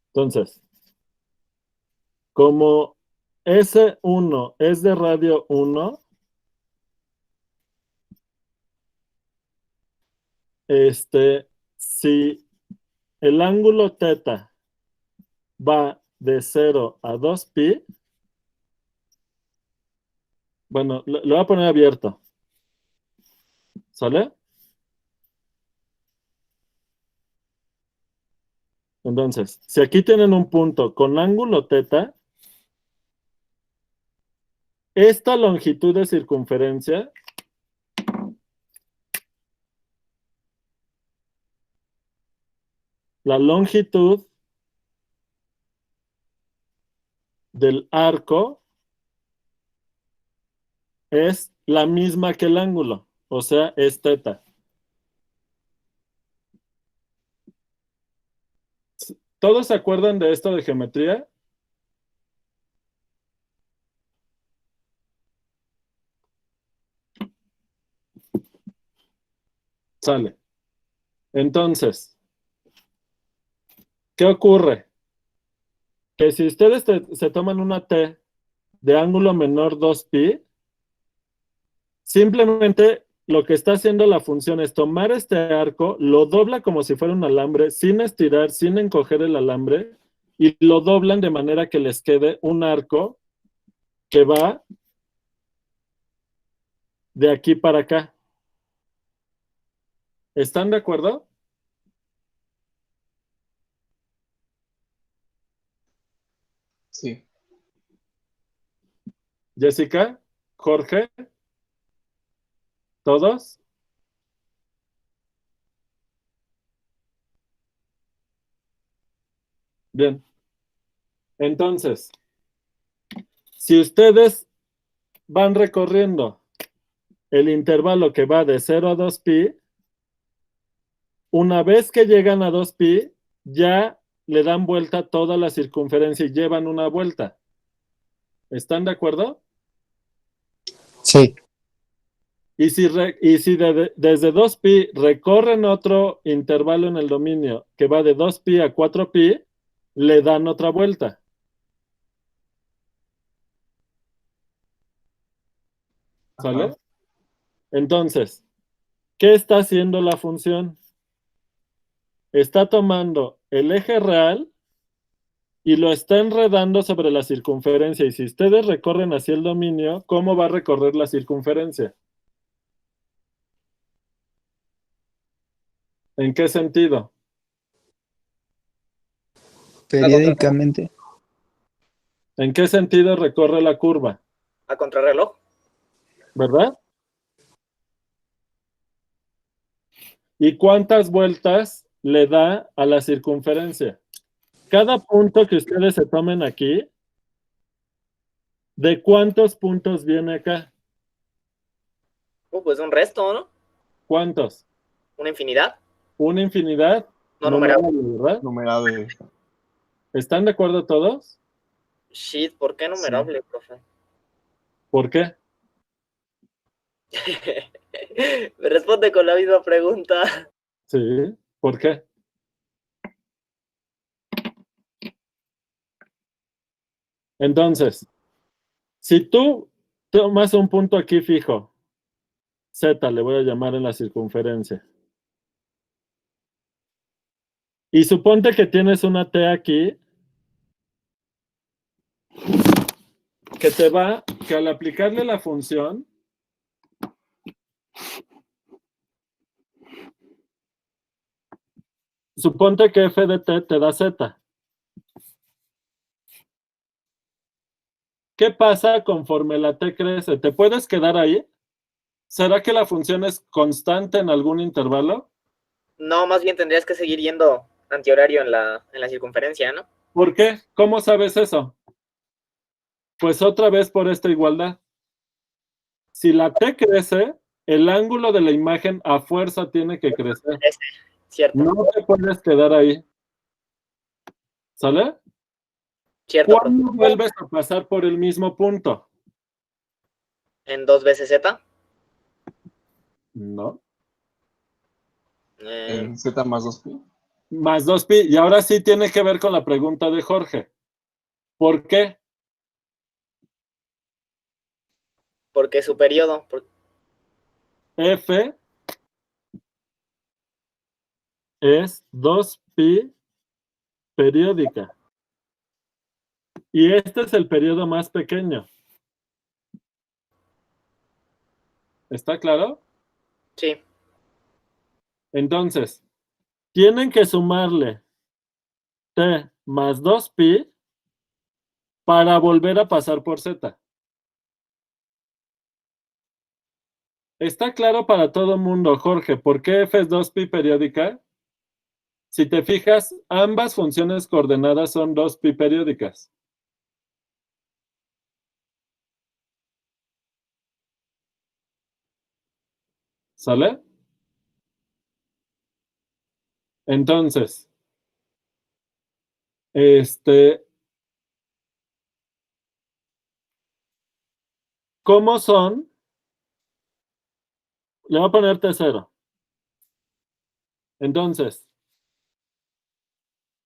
Entonces, como S1 es de radio 1, si el ángulo θ va de 0 a 2pi, bueno, lo voy a poner abierto. ¿Sale? Entonces, si aquí tienen un punto con ángulo θ, esta longitud de circunferencia la longitud del arco es la misma que el ángulo, o sea, es θ. ¿Todos se acuerdan de esto de geometría? Sale. Entonces, ¿qué ocurre? Que si ustedes se toman una t de ángulo menor 2pi, simplemente lo que está haciendo la función es tomar este arco, lo dobla como si fuera un alambre, sin estirar, sin encoger el alambre, y lo doblan de manera que les quede un arco que va de aquí para acá. ¿Están de acuerdo? Sí. Jessica, Jorge, ¿todos? Bien. Entonces, si ustedes van recorriendo el intervalo que va de 0 a 2pi, una vez que llegan a 2pi, ya le dan vuelta toda la circunferencia y llevan una vuelta. ¿Están de acuerdo? Sí. Y si desde 2pi recorren otro intervalo en el dominio que va de 2pi a 4pi, le dan otra vuelta. ¿Sale? Ajá. Entonces, ¿qué está haciendo la función? Está tomando el eje real y lo está enredando sobre la circunferencia. Y si ustedes recorren hacia el dominio, ¿cómo va a recorrer la circunferencia? ¿En qué sentido? Periódicamente. ¿En qué sentido recorre la curva? A contrarreloj. ¿Verdad? ¿Y cuántas vueltas le da a la circunferencia? Cada punto que ustedes se tomen aquí, ¿de cuántos puntos viene acá? Pues un resto, ¿no? ¿Cuántos? Una infinidad. Una infinidad. No numerable. ¿Verdad? Numerable. ¿Están de acuerdo todos? Shit, ¿por qué numerable, profe? ¿Por qué? Me responde con la misma pregunta. Sí, ¿por qué? Entonces, si tú tomas un punto aquí fijo, Z le voy a llamar en la circunferencia, y suponte que tienes una T aquí, que al aplicarle la función, suponte que f de t te da z. ¿Qué pasa conforme la t crece? ¿Te puedes quedar ahí? ¿Será que la función es constante en algún intervalo? No, más bien tendrías que seguir yendo antihorario en la circunferencia, ¿no? ¿Por qué? ¿Cómo sabes eso? Pues otra vez por esta igualdad. Si la t crece, el ángulo de la imagen a fuerza tiene que crecer. Cierto. No te puedes quedar ahí. ¿Sale? Cierto, ¿Cuándo vuelves a pasar por el mismo punto? en 2 veces Z. No. En Z más 2pi. Más 2pi. Y ahora sí tiene que ver con la pregunta de Jorge. ¿Por qué? Porque su periodo. F es 2pi periódica. Y este es el periodo más pequeño. ¿Está claro? Sí. Entonces, tienen que sumarle t más 2pi para volver a pasar por z. Está claro para todo el mundo, Jorge, ¿por qué f es 2pi periódica? Si te fijas, ambas funciones coordenadas son 2pi periódicas. ¿Sale? Entonces, ¿cómo son? Le voy a poner T0. Entonces,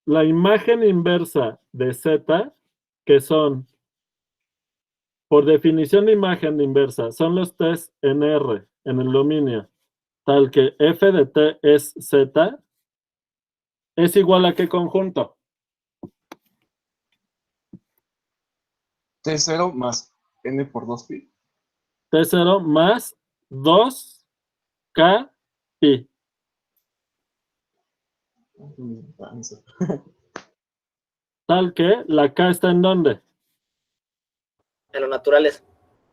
la imagen inversa de Z, que son, por definición de imagen inversa, son los t's en R, en el dominio, tal que f de t es Z, ¿es igual a qué conjunto? T0 más n por 2pi. T0 más 2k pi. Tal que la k está en ¿dónde? En los naturales.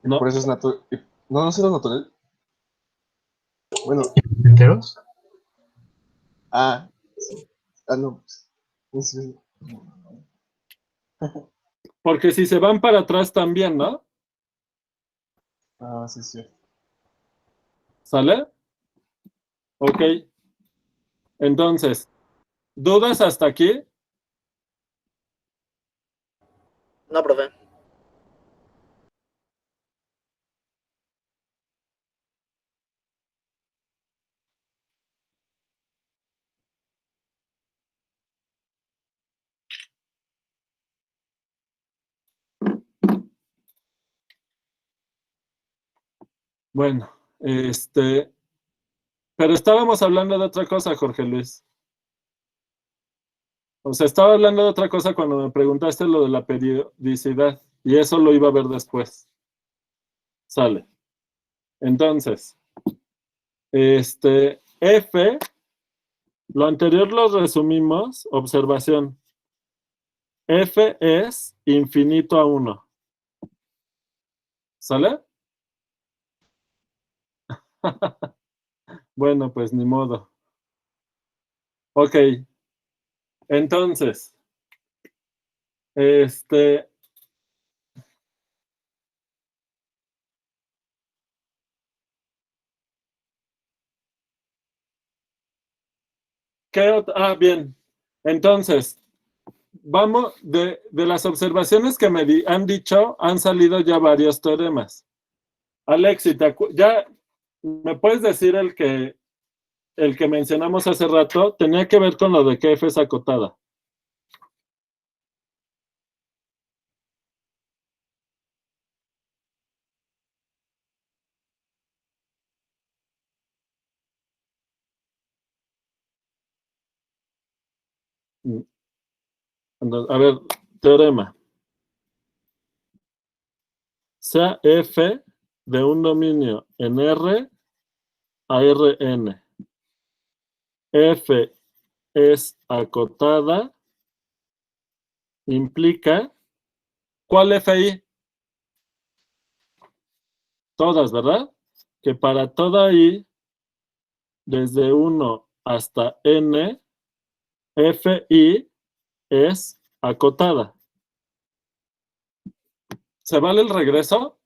No. Por eso es natural. No, no es lo natural. Bueno. ¿Enteros? Ah, sí. No. Sí. Porque si se van para atrás también, ¿no? Ah, sí, sí. ¿Sale? Ok. Entonces, ¿dudas hasta aquí? No, profe. Bueno, pero estábamos hablando de otra cosa, Jorge Luis. O sea, estaba hablando de otra cosa cuando me preguntaste lo de la periodicidad, y eso lo iba a ver después. Sale. Entonces, F Lo anterior lo resumimos. Observación. F es infinito a 1. ¿Sale? Bueno, pues ni modo. Ok. Entonces, bien. Entonces, vamos, de las observaciones que me han dicho, han salido ya varios teoremas. Alexi, ¿ya me puedes decir el que mencionamos hace rato? Tenía que ver con lo de que F es acotada. A ver, teorema. Sea F de un dominio en R a Rn. F es acotada, implica, ¿cuál FI? Todas, ¿verdad? Que para toda I, desde 1 hasta N, FI es acotada. ¿Se vale el regreso?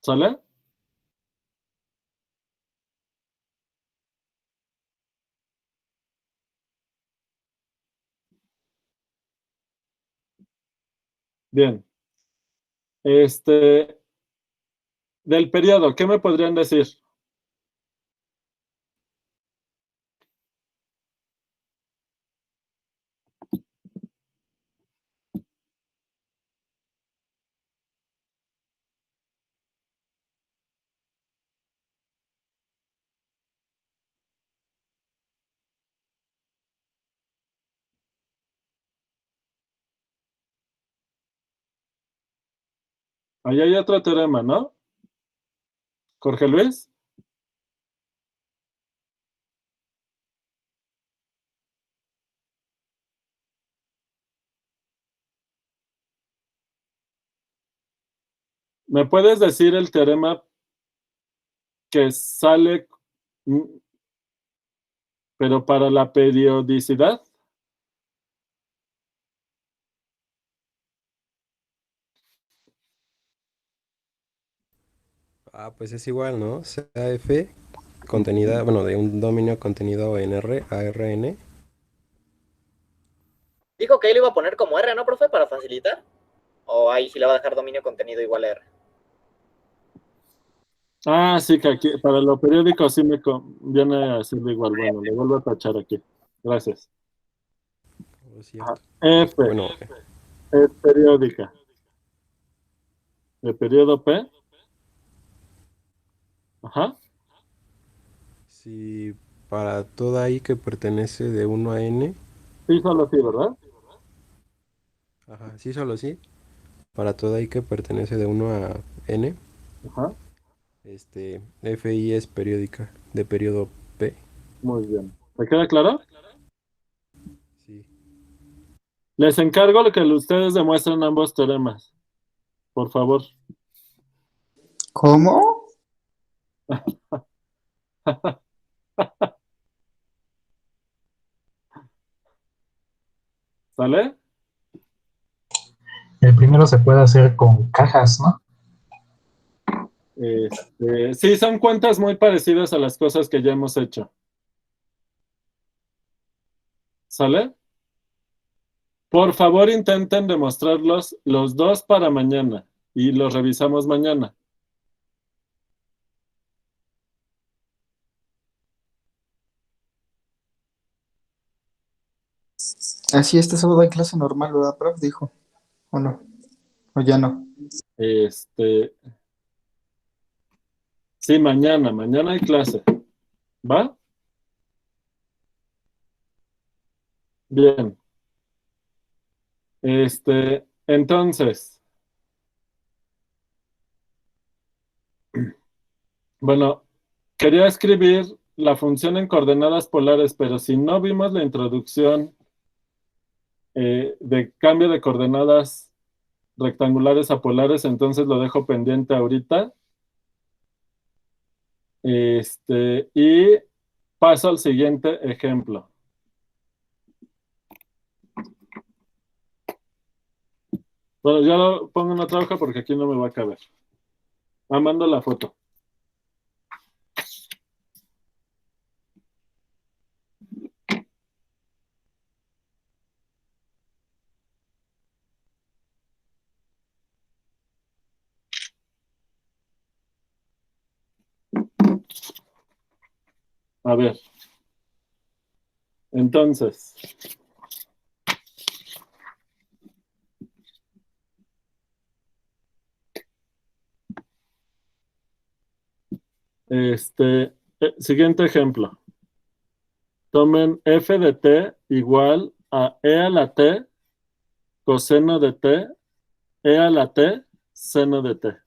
¿Sale? Bien. Del periodo, ¿qué me podrían decir? Ahí hay otro teorema, ¿no? Jorge Luis. ¿Me puedes decir el teorema que sale, pero para la periodicidad? Pues es igual, ¿no? Sea F contenida, bueno, de un dominio contenido en R a Rn. Dijo que ahí lo iba a poner como R, ¿no, profe? Para facilitar. O ahí sí le va a dejar dominio contenido igual a R. Sí, que aquí, para lo periódico sí me conviene hacerlo igual. Bueno, le vuelvo a tachar aquí. Gracias. Es cierto. F Bueno, es periódica. ¿De periodo P? Ajá. si para toda I que pertenece de 1 a N, Sí, solo sí, ¿verdad? ajá, sí, solo sí, para toda I que pertenece de 1 a N, Ajá. FI es periódica, de periodo P. Muy bien. ¿Me queda claro? Sí. Les encargo que ustedes demuestren ambos teoremas. Por favor. ¿Cómo? ¿Sale? El primero se puede hacer con cajas, ¿no? Sí, son cuentas muy parecidas a las cosas que ya hemos hecho. ¿Sale? Por favor, intenten demostrarlos los dos para mañana y los revisamos mañana. Así, este sábado hay clase normal, ¿verdad, prof? Dijo. ¿O no? ¿O ya no? Este, Sí, mañana hay clase. ¿Va? Bien. Entonces, bueno, quería escribir la función en coordenadas polares, pero si no vimos la introducción de cambio de coordenadas rectangulares a polares, entonces lo dejo pendiente ahorita. Y paso al siguiente ejemplo. Bueno, ya lo pongo en otra hoja porque aquí no me va a caber. Mando la foto. A ver. Entonces. Siguiente ejemplo. Tomen f de t igual a e a la t coseno de t, e a la t seno de t.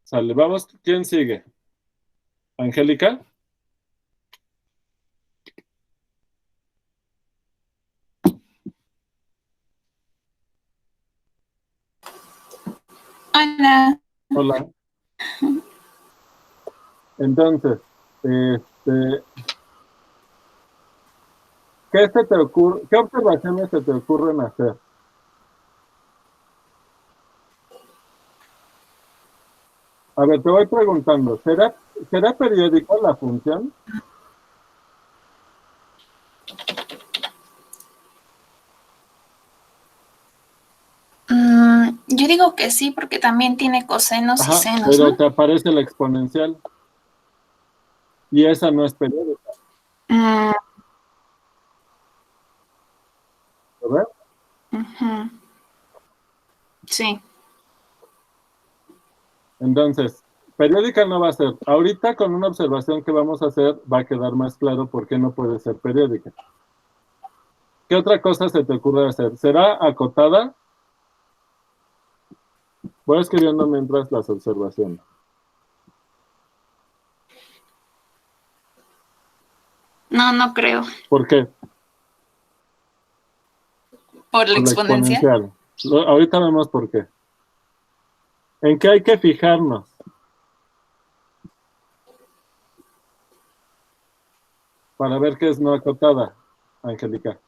Sale, vamos, ¿quién sigue? ¿Angélica? Hola. Hola. Entonces, ¿qué se te ocurre? ¿Qué observaciones se te ocurren hacer? A ver, te voy preguntando, ¿será periódica la función? Yo digo que sí, porque también tiene cosenos y Ajá, senos, pero ¿no? te aparece la exponencial. Y esa no es periódica, Mm, ¿verdad? ujú. Sí. Entonces, periódica no va a ser. Ahorita con una observación que vamos a hacer va a quedar más claro por qué no puede ser periódica. ¿Qué otra cosa se te ocurre hacer? ¿Será acotada? Voy escribiendo mientras las observaciones. No, no creo. ¿Por qué? Por la Por la exponencial. exponencial. Ahorita vemos por qué. ¿En qué hay que fijarnos? Para ver qué es no acotada, Angélica.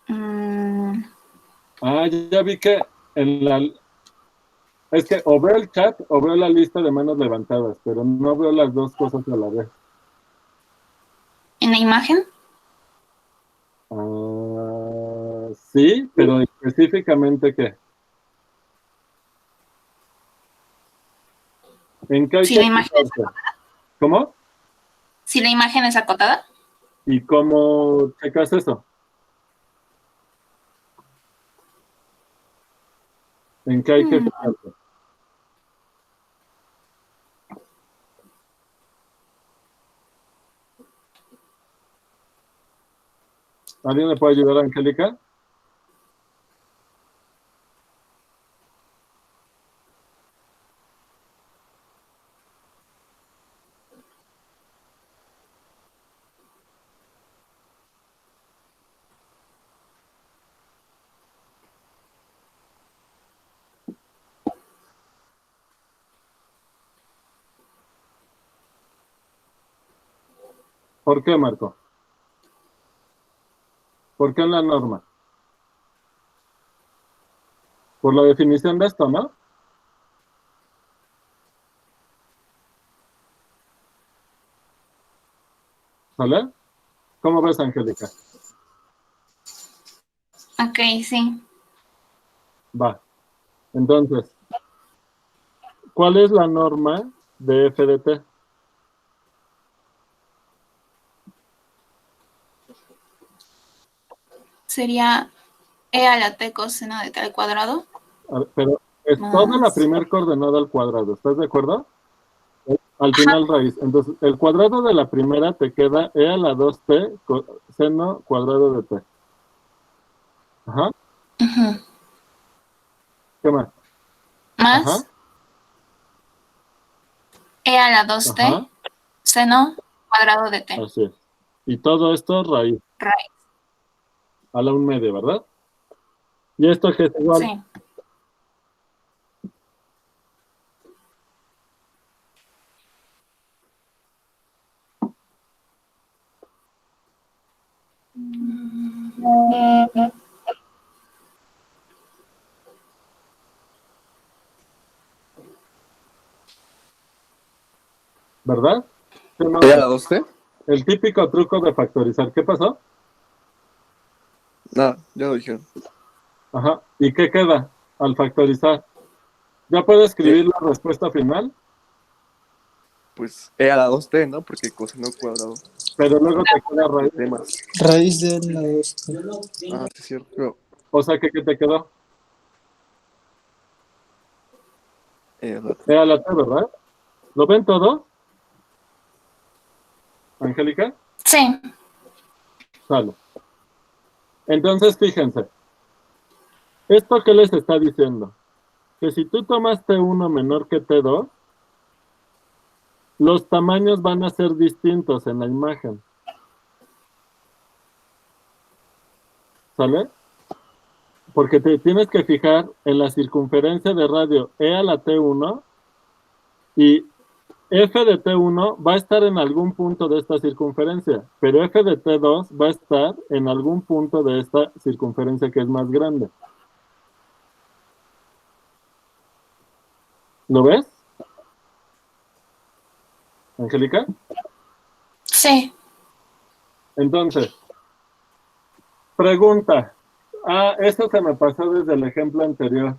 Mm, Ya vi que es que o veo el chat o veo la lista de manos levantadas, pero no veo las dos cosas a la vez. ¿En la imagen? Sí, pero específicamente ¿qué? ¿En qué hay Si que la imagen es fijarse? ¿Cómo? Si la imagen es acotada. ¿Y cómo checas eso? ¿En qué hay que fijarse? ¿Alguien le puede ayudar a Angélica? ¿Por qué, Marco? ¿Por qué en la norma? Por la definición de esto, ¿no? ¿Sale? ¿Cómo ves, Angélica? Ok, sí. Va. Entonces, ¿cuál es la norma de f de t? Sería E a la t coseno de t al cuadrado. Pero es toda la Más. primer coordenada al cuadrado, ¿estás de acuerdo? Al final raíz. Entonces, el cuadrado de la primera te queda e a la 2t seno cuadrado de t. Ajá. Ujú. ¿Qué más? Más Ajá. e a la 2t Ajá. seno cuadrado de t. Así es. Y todo esto raíz. Raíz. A la 1/2, ¿verdad? Y esto que es igual. Sí. ¿Verdad? ¿Sí, no? ¿Era la 2T? El típico truco de factorizar. ¿Qué pasó? Nada, ya lo dijeron. Ajá. ¿Y qué queda al factorizar? ¿Ya puedo escribir la respuesta final? Pues era la 2T, ¿no? Porque coseno cuadrado. Pero luego te queda raíz. Temas. Raíz de la 2. Ah, sí, es cierto. O sea, ¿qué te quedó? La- Era la T, ¿verdad? ¿Lo ven todo? Angélica, Sí. sale. Entonces, fíjense. ¿Esto qué les está diciendo? Que si tú tomas T1 menor que T2, los tamaños van a ser distintos en la imagen. ¿Sale? Porque te tienes que fijar en la circunferencia de radio E a la T1 y F de T1 va a estar en algún punto de esta circunferencia, pero F de T2 va a estar en algún punto de esta circunferencia que es más grande. ¿Lo ves? Angélica. Sí. Entonces, pregunta. Ah, esto se me pasó desde el ejemplo anterior.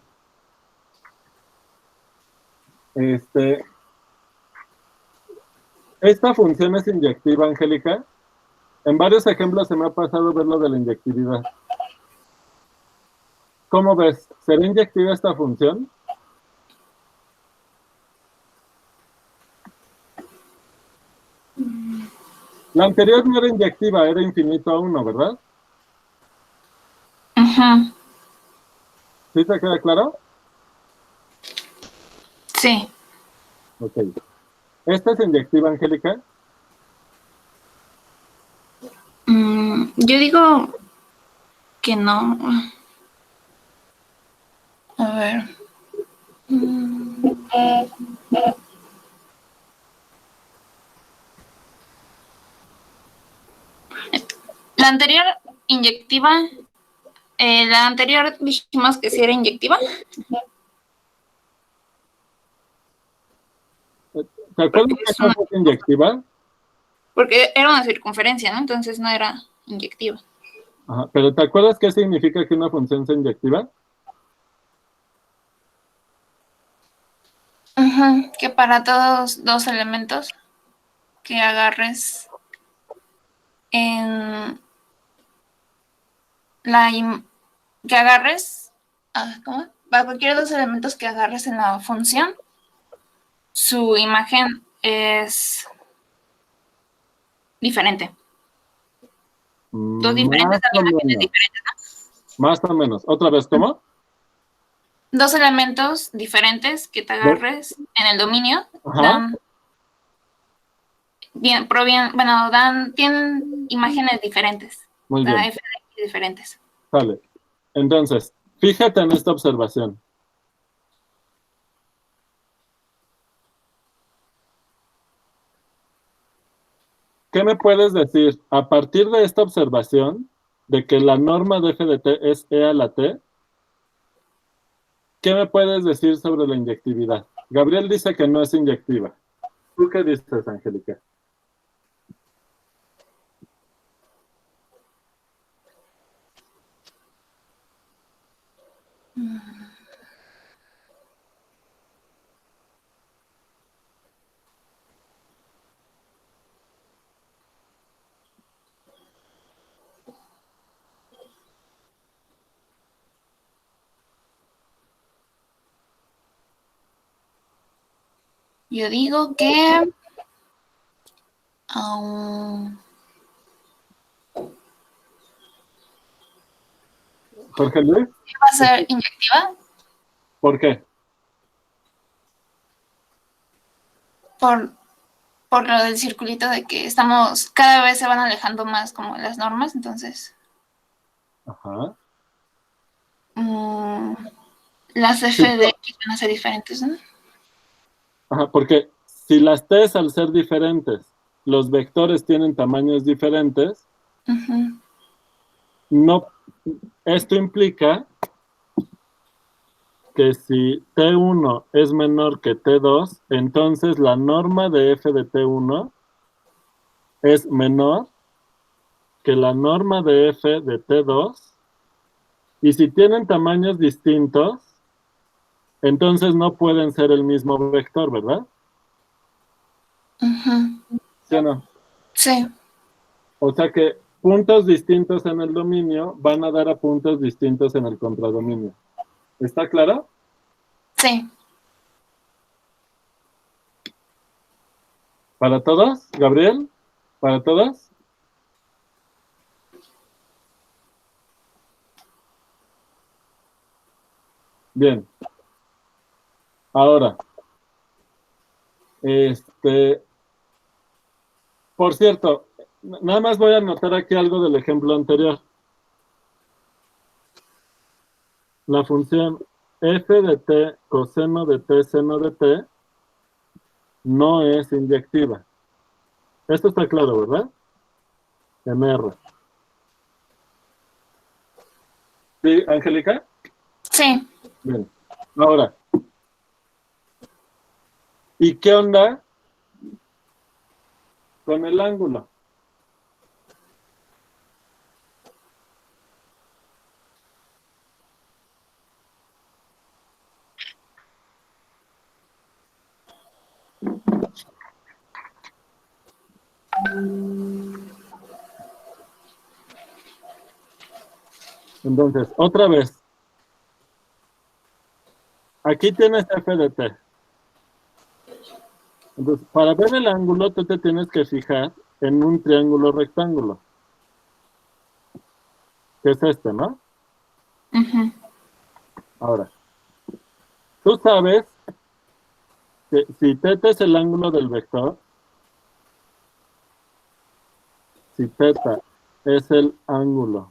Esta función es inyectiva, Angélica. En varios ejemplos se me ha pasado ver lo de la inyectividad. ¿Cómo ves? ¿Será inyectiva esta función? La anterior no era inyectiva, era infinito a 1, ¿verdad? Ujú. ¿Sí te queda claro? Sí. Ok. ¿Esta es inyectiva, Angélica? Yo digo que no. A ver. La anterior inyectiva, la anterior dijimos que sí era inyectiva. ¿Te acuerdas que esta es inyectiva? Porque era una circunferencia, ¿no? Entonces no era inyectiva. Ajá, pero ¿te acuerdas qué significa que una función sea inyectiva? Ujú. Que para todos dos elementos que agarres en que agarres, ¿cómo? Para cualquier dos elementos que agarres en la función, su imagen es diferente. Dos diferentes Más o imágenes menos. diferentes, ¿no? Más o menos. ¿Otra vez cómo? Dos elementos diferentes que te agarres en el dominio Ajá. tienen imágenes diferentes. Muy Dan bien. f de x diferentes. Vale. Entonces, fíjate en esta observación. ¿Qué me puedes decir a partir de esta observación de que la norma de f de t es e a la t? ¿Qué me puedes decir sobre la inyectividad? Gabriel dice que no es inyectiva. ¿Tú qué dices, Angélica? Yo digo que Jorge Luis, va a ser inyectiva ¿por qué? por lo del circulito de que estamos, cada vez se van alejando más como las normas, entonces Ajá. las f de x van a ser diferentes, ¿no? Ajá, porque si las t's al ser diferentes, los vectores tienen tamaños diferentes, Ujú. no, esto implica que si T1 es menor que T2, entonces la norma de f de T1 es menor que la norma de f de T2, y si tienen tamaños distintos, entonces no pueden ser el mismo vector, ¿verdad? Ujú. ¿Sí o no? Sí. O sea que puntos distintos en el dominio van a dar a puntos distintos en el contradominio. ¿Está claro? Sí. ¿Para todos? ¿Gabriel? ¿Para todos? Bien. Ahora, por cierto, nada más voy a anotar aquí algo del ejemplo anterior. La función f de t coseno de t seno de t no es inyectiva. Esto está claro, ¿verdad? En R. ¿Sí, Angélica? Sí. Bien. Ahora, ¿y qué onda con el ángulo? Entonces, otra vez. Aquí tienes f de t. Entonces, para ver el ángulo, tú te tienes que fijar en un triángulo rectángulo. Que es este, ¿no? Ujú. Ahora, tú sabes que si θ es el ángulo del vector, si θ es el ángulo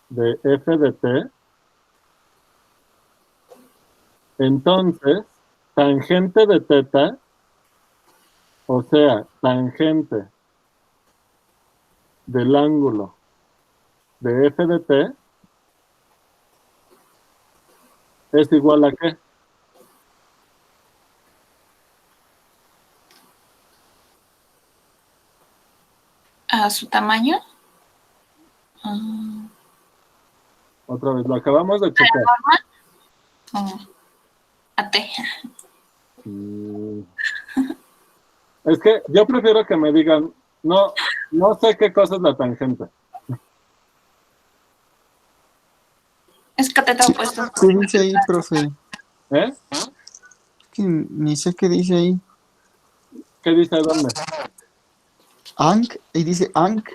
de f de t, entonces, tangente de θ, o sea, tangente del ángulo de f de t, es igual a ¿qué? A su tamaño. Otra vez, lo acabamos de checar. A t. Es que yo prefiero que me digan, no sé qué cosa es la tangente. Es cateto opuesto. ¿Qué dice ahí, profe? ¿Eh? Que ni sé qué dice ahí. ¿Qué dice dónde? Anc, y dice Anc.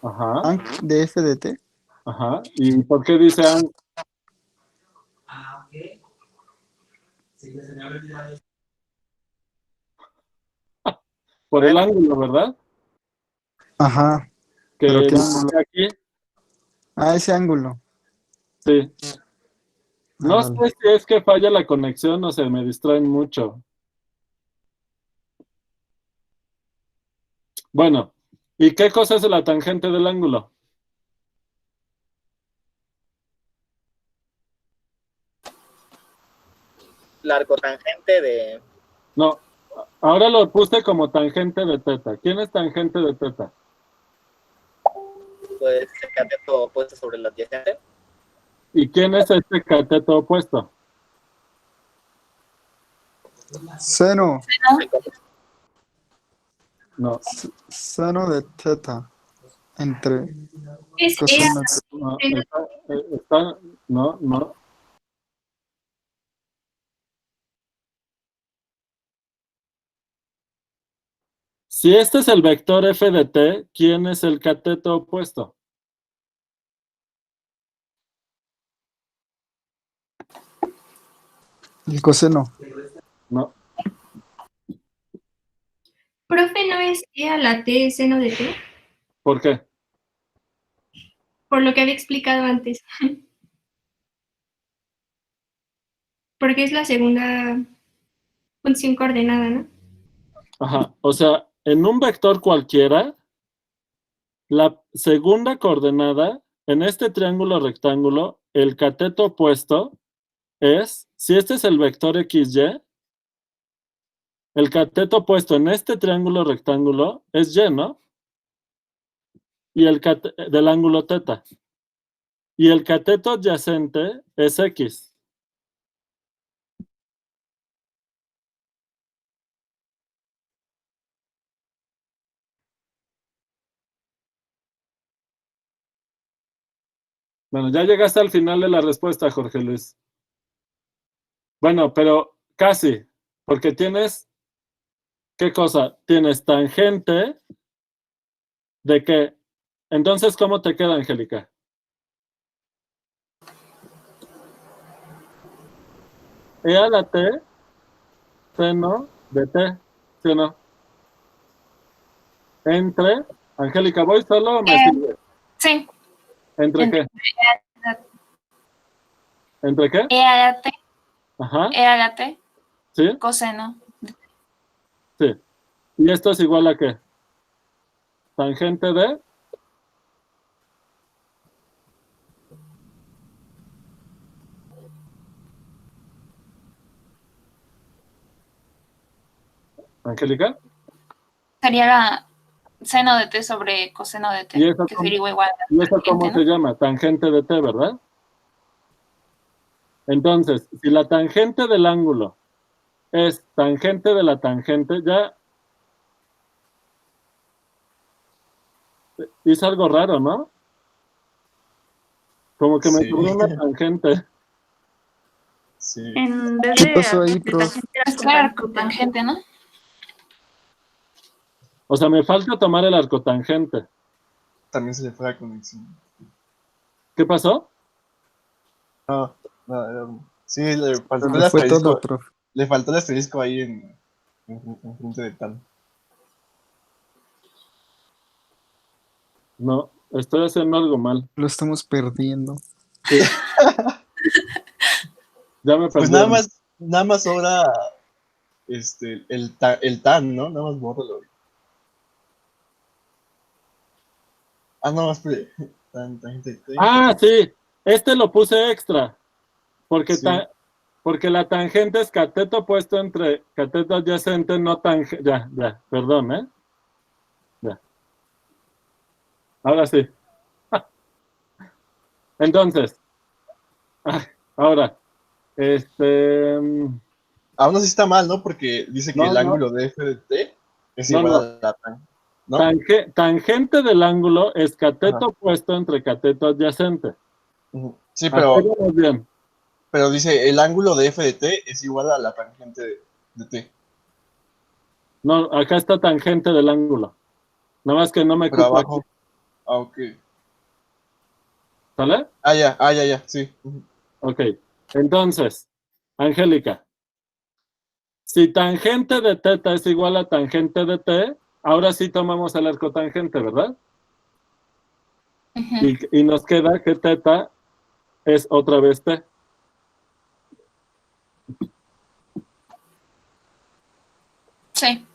Ajá. Anc de f de t. Ajá. ¿Y por qué dice Anc? Por el ángulo, ¿verdad? Ajá. Que ¿Pero qué dice ángulo? aquí, Ah, ese ángulo. sí. No vale. sé si es que falla la conexión o se me distraen mucho. Bueno, ¿y qué cosa es la tangente del ángulo? La arcotangente de... No, ahora lo puse como tangente de θ. ¿Quién es tangente de θ? Pues el cateto opuesto sobre el adyacente. ¿Y quién es este cateto opuesto? Seno. No. Seno de θ. Entre Es coseno. No, no. Si este es el vector f de t, ¿quién es el cateto opuesto? El coseno. No. Profe, ¿no es e a la t seno de t? ¿Por qué? Por lo que había explicado antes. Porque es la segunda función coordenada, ¿no? Ajá. O sea, en un vector cualquiera, la segunda coordenada, en este triángulo rectángulo, el cateto opuesto es, si este es el vector XY, el cateto opuesto en este triángulo rectángulo es Y, ¿no? Y el del ángulo teta. Y el cateto adyacente es X. Bueno, ya llegaste al final de la respuesta, Jorge Luis. Bueno, pero casi, porque tienes, ¿qué cosa? Tienes tangente de qué. Entonces, ¿cómo te queda, Angélica? E a la t, seno de t, ¿sí o no? Entre, Angélica, ¿voy solo o me sigues? Sí. ¿Entre qué? ¿Entre qué? E a la t. Ajá. E a la t. ¿Sí? Coseno. Sí. ¿Y esto es igual a qué? Tangente de... Angélica. Sería la seno de t sobre coseno de t. ¿Y eso, Que sería igual a ¿y eso cómo tangente, se llama? Tangente de t, ¿verdad? Entonces, si la tangente del ángulo es tangente de la tangente, ya hice algo raro, ¿no? Como que me Sí. sobró una tangente. Sí. En vez ¿Qué de pasó ahí, prof? claro, tangente, ¿no? O sea, me falta tomar el arcotangente. También se le fue la conexión. ¿Qué pasó? No, no, sí, le faltó Se el me fue asterisco. todo, prof. Le faltó el asterisco ahí en frente de Tan. No, estoy haciendo algo mal. Lo estamos perdiendo. Sí. Ya me Pues perdieron. nada más sobra el Tan, ¿no? Nada más bórralo. Ah, no, espere. Tangente de T. Ah, sí. Este lo puse extra. Porque, Sí. porque la tangente es cateto opuesto entre cateto adyacente, no tangente. Ya, perdón, ¿eh? Ya. Ahora sí. Entonces, ahora, Aún así está mal, ¿no? Porque dice que No, el no. ángulo de F de T es No, igual no. a la tan. ¿No? Tangente del ángulo es cateto Ajá. opuesto entre cateto adyacente. Ujú. Sí, Así vamos bien. pero dice el ángulo de F de T es igual a la tangente de T. No, acá está tangente del ángulo. Nada más que no me Pero ocupa abajo. aquí. Ah, ok. ¿Sale? Ya, sí. Ujú. Ok. Entonces, Angélica, si tangente de teta es igual a tangente de t, ahora sí tomamos el arcotangente, ¿verdad? Ujú. Y nos queda que teta es otra vez t. Sí.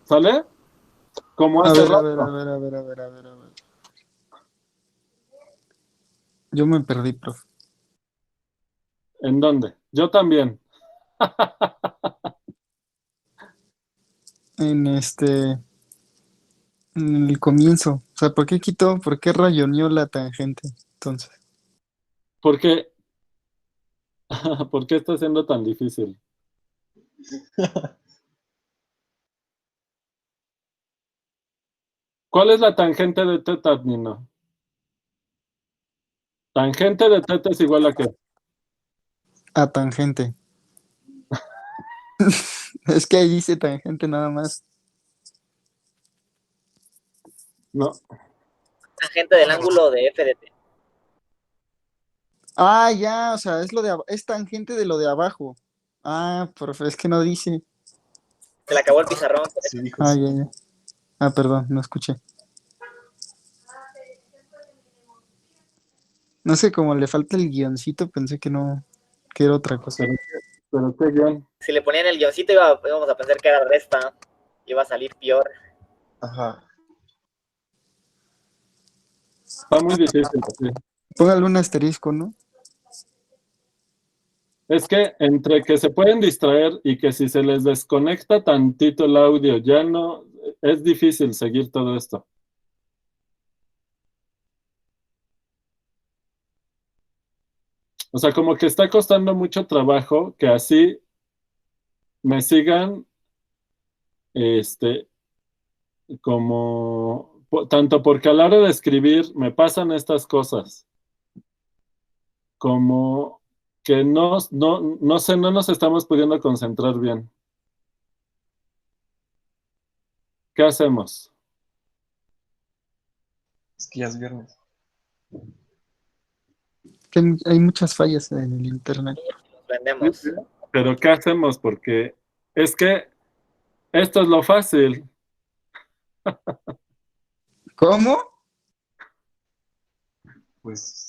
¿Sale? Como A hace ver, a rato. ver. Yo me perdí, prof. ¿En dónde? Yo también. En en el comienzo. O sea, ¿por qué rayoneó la tangente? Entonces, Porque, ¿por qué está siendo tan difícil? ¿Cuál es la tangente de teta, Nino? Tangente de teta es igual a qué? a tangente. Es que ahí dice tangente nada más. No. Tangente del ángulo de f de t. Ah, ya, o sea, es tangente de lo de abajo. Ah, profe, es que no dice. Se le acabó el pizarrón. Sí, dijo Ah, sí. ya, ya. Ah, perdón, no escuché. No sé, como le falta el guioncito, pensé que no, que era otra cosa. Pero qué guión. Si le ponían el guioncito íbamos a pensar que era resta. Iba a salir peor. Ajá. Está muy difícil, sí. Póngale un asterisco, ¿no? Es que entre que se pueden distraer y que si se les desconecta tantito el audio, ya no, es difícil seguir todo esto. O sea, como que está costando mucho trabajo que así me sigan, como, tanto porque a la hora de escribir me pasan estas cosas, como que no sé, no nos estamos pudiendo concentrar bien. ¿Qué hacemos? Es que ya es viernes. Que hay muchas fallas en el internet. Los vendemos. Pero ¿qué hacemos? Porque es que esto es lo fácil. ¿Cómo? Pues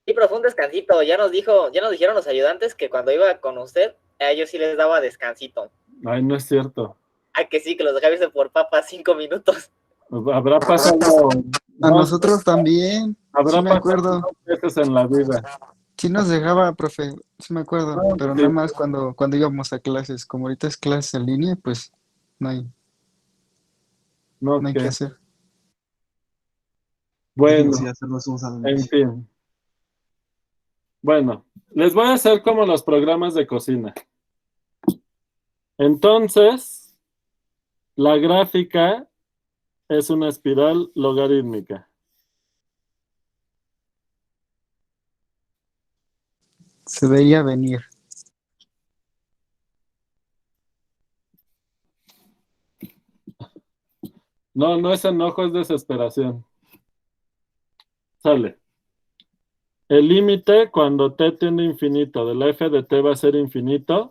Sí, pero fue un descansito. Ya nos dijeron los ayudantes que cuando iba con usted, a ellos sí les daba descansito. Ay, no es cierto. Ah, que sí, que los dejaba irse por papas 5 minutos. Habrá pasado. A no, nosotros también. Habrá Sí me acuerdo. pasado 2 veces en la vida. Sí nos dejaba, profe. Sí me acuerdo. Pero sí. nada más cuando íbamos a clases. Como ahorita es clases en línea, pues no hay No, que que. hacer. Bueno, sí, hacernos un en sándwich. fin. Bueno, les voy a hacer como los programas de cocina. Entonces, la gráfica es una espiral logarítmica. Se veía venir. No, no es enojo, es desesperación. Sale. El límite cuando t tiende a infinito de la f de t va a ser infinito.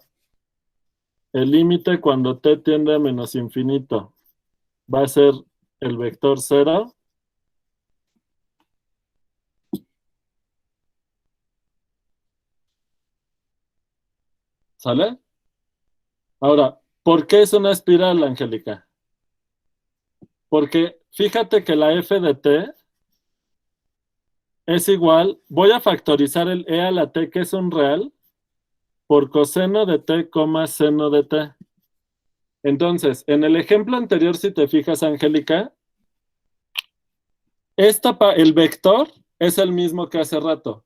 El límite cuando t tiende a menos infinito va a ser el vector 0. ¿Sale? Ahora, ¿por qué es una espiral, Angélica? Porque fíjate que la f de t es igual, voy a factorizar el e a la t, que es un real, por coseno de t, seno de t. Entonces, en el ejemplo anterior, si te fijas, Angélica, el vector es el mismo que hace rato.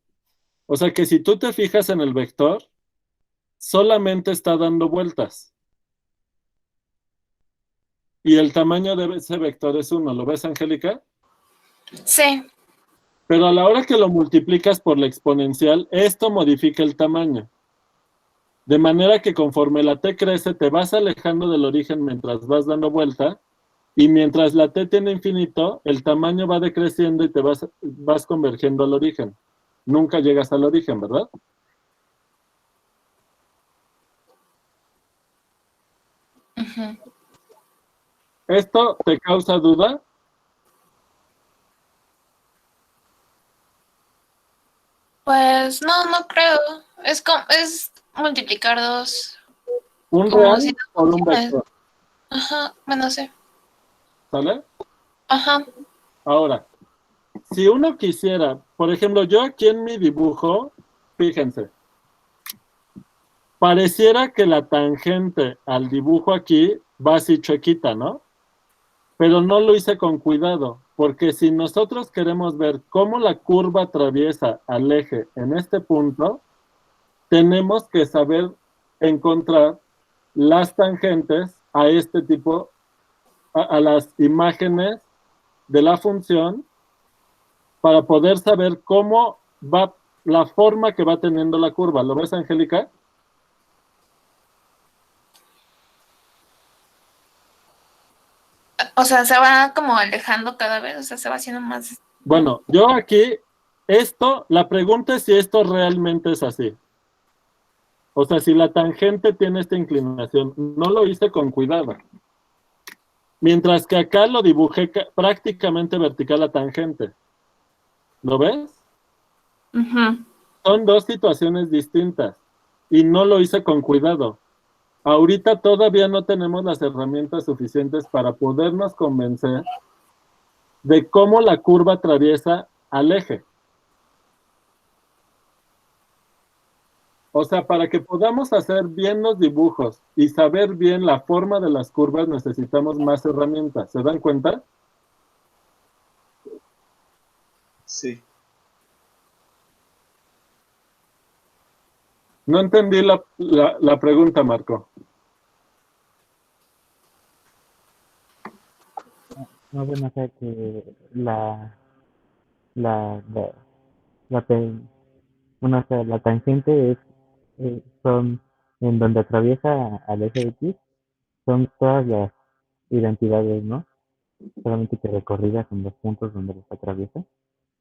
O sea que si tú te fijas en el vector, solamente está dando vueltas. Y el tamaño de ese vector es 1. ¿Lo ves, Angélica? Sí. Pero a la hora que lo multiplicas por la exponencial, esto modifica el tamaño. De manera que conforme la t crece, te vas alejando del origen mientras vas dando vuelta, y mientras la t tiene infinito, el tamaño va decreciendo y te vas convergiendo al origen. Nunca llegas al origen, ¿verdad? Ujú. ¿Esto te causa duda? Pues no creo. Es multiplicar dos. ¿Un Como real si no por un funciona. vector? Ajá, bueno, sí. ¿Sale? Ajá. Ahora, si uno quisiera, por ejemplo, yo aquí en mi dibujo, fíjense, pareciera que la tangente al dibujo aquí va así chuequita, ¿no? Pero no lo hice con cuidado, porque si nosotros queremos ver cómo la curva atraviesa al eje en este punto, tenemos que saber encontrar las tangentes a este tipo, a las imágenes de la función, para poder saber cómo va la forma que va teniendo la curva. ¿Lo ves, Angélica? O sea, se va como alejando cada vez, o sea, se va haciendo más. Bueno, yo aquí, la pregunta es si esto realmente es así. O sea, si la tangente tiene esta inclinación, no lo hice con cuidado. Mientras que acá lo dibujé prácticamente vertical a tangente. ¿Lo ves? Ujú. Son dos situaciones distintas y no lo hice con cuidado. Ahorita todavía no tenemos las herramientas suficientes para podernos convencer de cómo la curva atraviesa al eje. O sea, para que podamos hacer bien los dibujos y saber bien la forma de las curvas necesitamos más herramientas. ¿Se dan cuenta? Sí. No entendí la pregunta, Marco. No, bueno, o sea que la, la, la, te- bueno, o sea, la tangente son en donde atraviesa al eje X, son todas las identidades, ¿no? Solamente que recorridas en los puntos donde los atraviesa.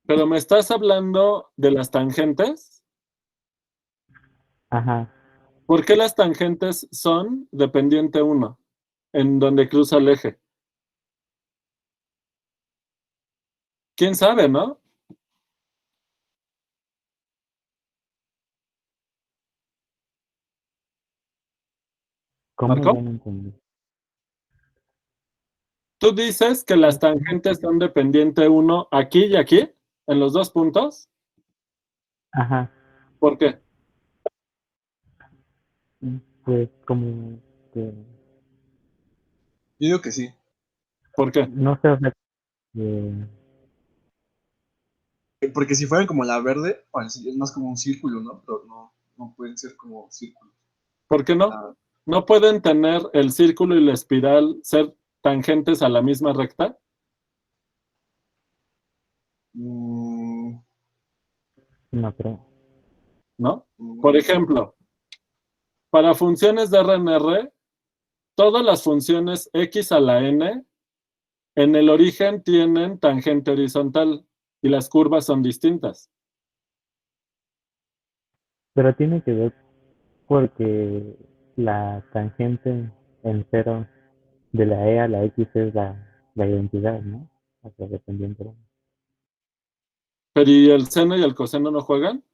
Pero me estás hablando de las tangentes. Ajá. ¿Por qué las tangentes son dependiente 1, en donde cruza el eje? ¿Quién sabe, no? ¿Cómo? ¿Marco? Ya no entendí. ¿Tú dices que las tangentes son dependiente 1 aquí y aquí, en los dos puntos? Ajá. ¿Por qué? Pues como que, Yo digo que sí. ¿Por qué? no sé, o sea, que Porque si fueran como la verde, es más como un círculo, ¿no? Pero no pueden ser como círculos. ¿Por qué no? Ah, ¿No pueden tener el círculo y la espiral ser tangentes a la misma recta? mm, no creo. ¿No? Por ejemplo, para funciones de R en R, todas las funciones x a la n en el origen tienen tangente horizontal y las curvas son distintas. Pero tiene que ver porque la tangente en cero de la E a la X es la identidad, ¿no? O sea, dependiente. Pero ¿y el seno y el coseno no juegan?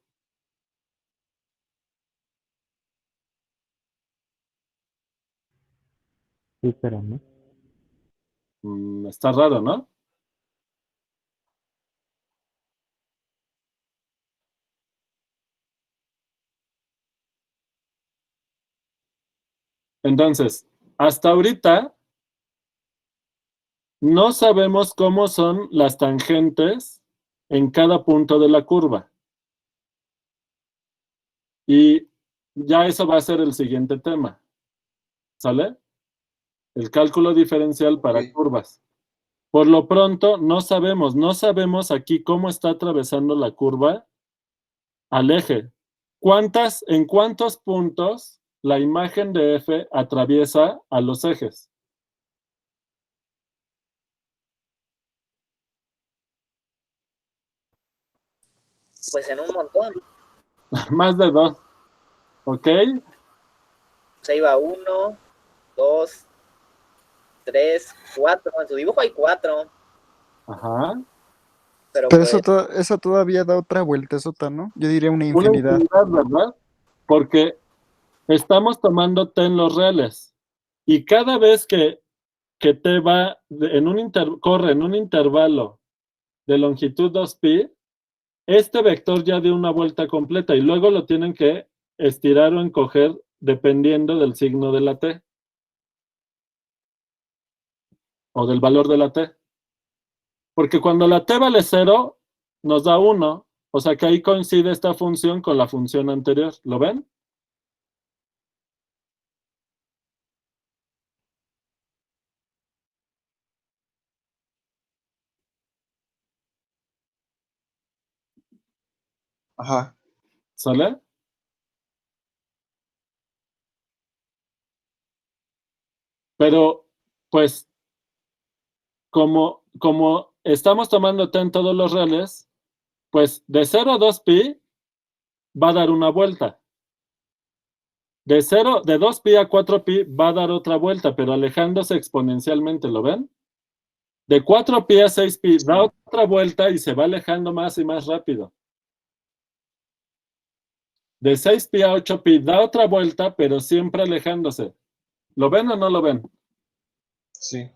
Sí, pero no. Está raro, ¿no? Entonces, hasta ahorita no sabemos cómo son las tangentes en cada punto de la curva. Y ya eso va a ser el siguiente tema. ¿Sale? El cálculo diferencial para ok. curvas. Por lo pronto, no sabemos aquí cómo está atravesando la curva al eje. ¿En cuántos puntos la imagen de F atraviesa a los ejes? Pues en un montón. Más de 2. ¿Ok? Se iba 1, 2, 3, 4. En su dibujo hay 4. Ajá. Pero Pero pues, eso todavía da otra vueltezota, ¿no? Yo diría una Una infinidad. infinidad, ¿verdad? Porque estamos tomando t en los reales. Y cada vez que t va corre en un intervalo de longitud 2pi, este vector ya dio una vuelta completa y luego lo tienen que estirar o encoger dependiendo del signo de la t o del valor de la t. Porque cuando la t vale 0, nos da 1. O sea que ahí coincide esta función con la función anterior. ¿Lo ven? Ajá. ¿Sale? Pero, pues, como estamos tomando t en todos los reales, pues de 0 a 2pi va a dar una vuelta. De 2pi a 4pi va a dar otra vuelta, pero alejándose exponencialmente, ¿lo ven? De 4pi a 6pi da otra vuelta y se va alejando más y más rápido. De 6pi a 8pi da otra vuelta, pero siempre alejándose. ¿Lo ven o no lo ven? Sí.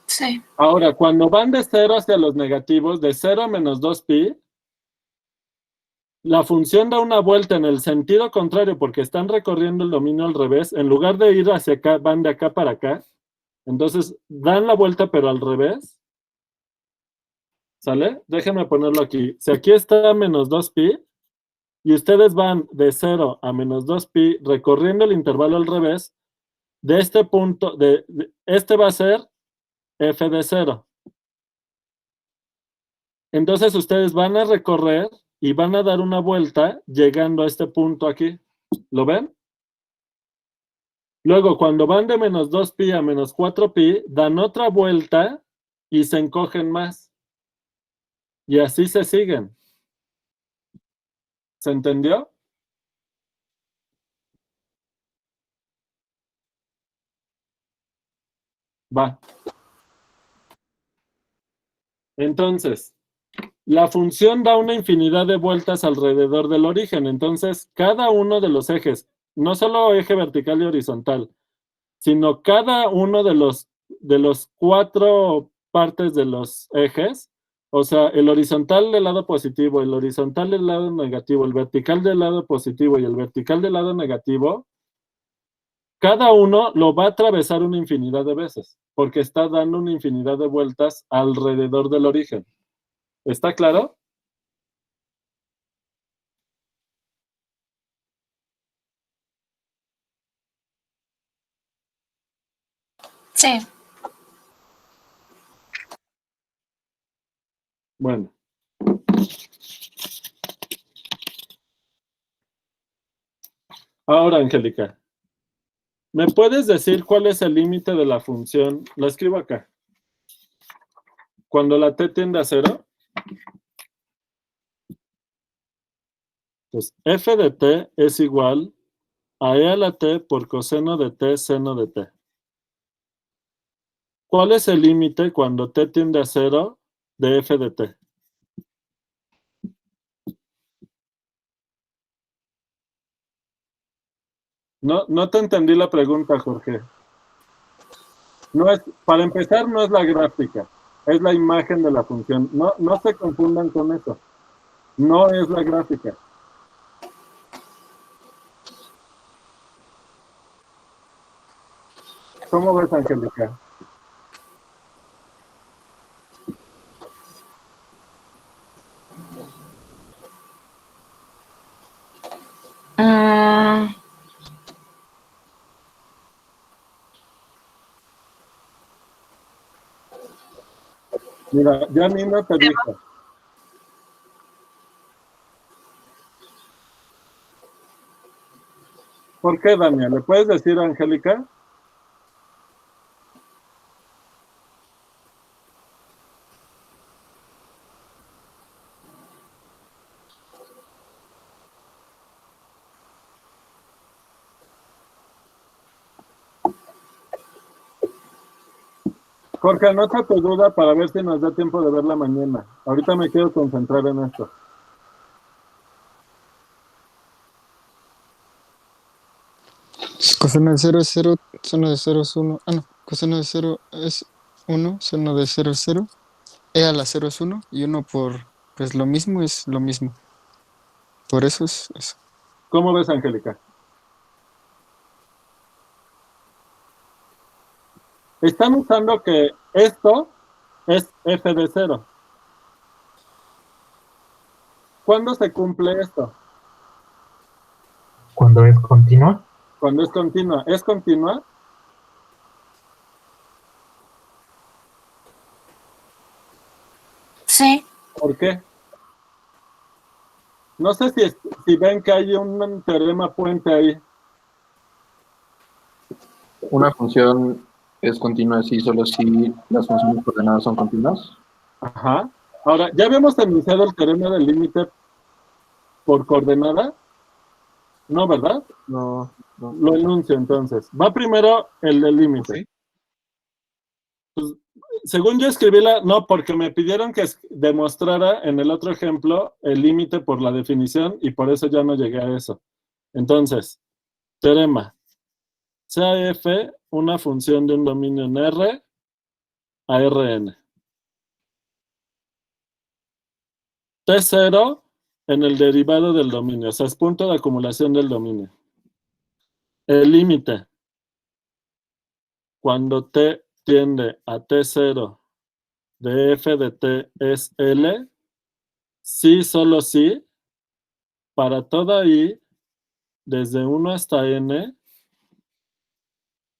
Sí. Ahora, cuando van de 0 hacia los negativos, de 0 a menos 2pi, la función da una vuelta en el sentido contrario porque están recorriendo el dominio al revés. En lugar de ir hacia acá, van de acá para acá. Entonces, dan la vuelta pero al revés. ¿Sale? Déjenme ponerlo aquí. Si aquí está menos 2pi y ustedes van de 0 a menos 2pi recorriendo el intervalo al revés, de este punto, este va a ser f de 0. Entonces ustedes van a recorrer y van a dar una vuelta llegando a este punto aquí. ¿Lo ven? Luego, cuando van de menos 2pi a menos 4pi, dan otra vuelta y se encogen más. Y así se siguen. ¿Se entendió? Va. Entonces, la función da una infinidad de vueltas alrededor del origen. Entonces, cada uno de los ejes, no solo eje vertical y horizontal, sino cada uno de los 4 partes de los ejes, o sea, el horizontal del lado positivo, el horizontal del lado negativo, el vertical del lado positivo y el vertical del lado negativo, cada uno lo va a atravesar una infinidad de veces, porque está dando una infinidad de vueltas alrededor del origen. ¿Está claro? Sí. Bueno. Ahora, Angélica, ¿me puedes decir cuál es el límite de la función? La escribo acá. Cuando la t tiende a 0, pues f de t es igual a e a la t por coseno de t seno de t. ¿Cuál es el límite cuando t tiende a 0 de f de t? No te entendí la pregunta, Jorge. Para empezar, no es la gráfica, es la imagen de la función. No se confundan con eso. No es la gráfica. ¿Cómo ves, Angélica? Mira, ya Nina te dijo. ¿Por qué, Daniel? ¿Le puedes decir a Angélica? Jorge, anota tu duda para ver si nos da tiempo de verla mañana. Ahorita me quiero concentrar en esto. Coseno de 0 es 0, seno de 0 es 1. Ah, no. Coseno de 0 es 1, seno de 0 es 0. E a la 0 es 1 y 1 por, pues lo mismo es lo mismo. Por eso es eso. ¿Cómo ves, Angélica? Están usando que esto es f de 0. ¿Cuándo se cumple esto? Cuando es continua. Cuando es continua. ¿Es continua? Sí. ¿Por qué? No sé si ven que hay un teorema puente ahí. Una función que es continua si solo si las funciones coordenadas son continuas. Ajá. Ahora, ¿ya habíamos enunciado el teorema del límite por coordenada? No, ¿verdad? No. Lo enuncio entonces. Va primero el del límite. Pues, según yo escribí no, porque me pidieron que demostrara en el otro ejemplo el límite por la definición y por eso ya no llegué a eso. Entonces, teorema. Sea f una función de un dominio en R a Rn. T0 en el derivado del dominio, o sea, es punto de acumulación del dominio. El límite, cuando t tiende a T0 de f de t es L, sí, solo sí, para toda i, desde 1 hasta n,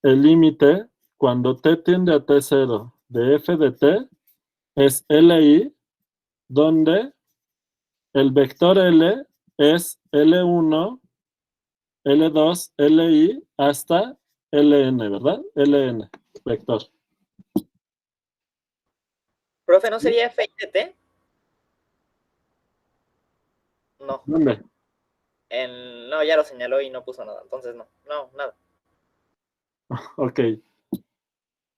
el límite, cuando t tiende a T0 de f de t, es Li, donde el vector L es L1, L2, Li hasta Ln, ¿verdad? Ln, vector. Profe, ¿no sería f de t? No. ¿Dónde? No, ya lo señaló y no puso nada. Entonces no, nada. Ok.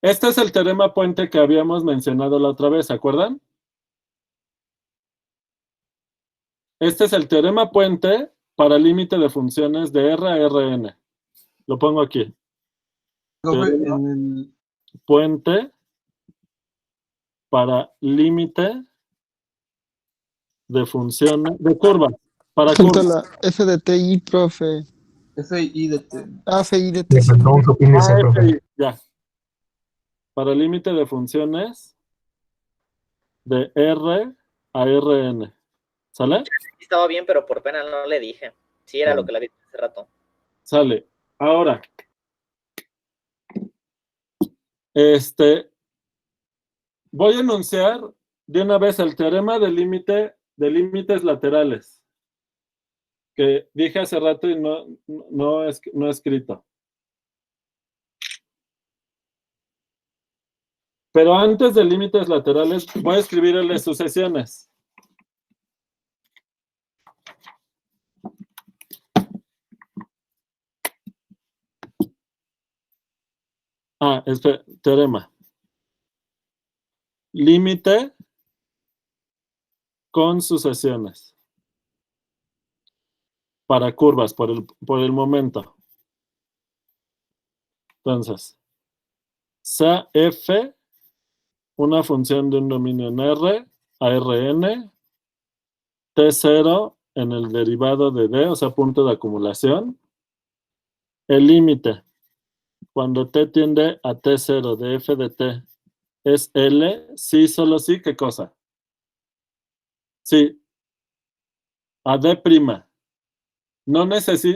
Este es el teorema puente que habíamos mencionado la otra vez, ¿se acuerdan? Este es el teorema puente para límite de funciones de R a Rn. Lo pongo aquí. Profe, Puente para límite de funciones, de curvas, para Falta curvas. la f de ti, profe. FI de t. Ah, FI de t. Le faltó un subíndice, profe. FI, ya. Para límite de funciones de R a Rn. ¿Sale? Estaba bien, pero por pena no le dije. Sí, era Bueno. lo que le había dicho hace rato. Sale. Ahora, voy a enunciar de una vez el teorema de límites laterales, que dije hace rato y no he escrito. Pero antes de límites laterales, voy a escribir el de sucesiones. Teorema. Límite con sucesiones. Para curvas, por el momento. Entonces, sea f una función de un dominio en R a Rn, T0 en el derivado de D, o sea, punto de acumulación. El límite, cuando t tiende a T0 de f de t, es L, sí, solo sí, ¿qué cosa? Sí, a D'. No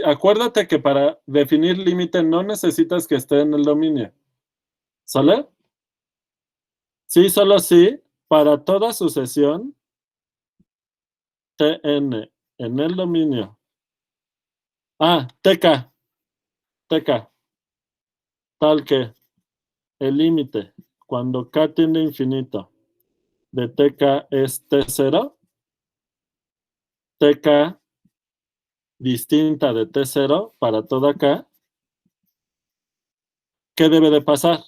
acuérdate que para definir límite no necesitas que esté en el dominio. ¿Sale? Sí, solo sí, para toda sucesión, Tn en el dominio. Tk. Tal que el límite, cuando k tiende a infinito, de tk es T0, tk distinta de T0 para toda k, ¿qué debe de pasar?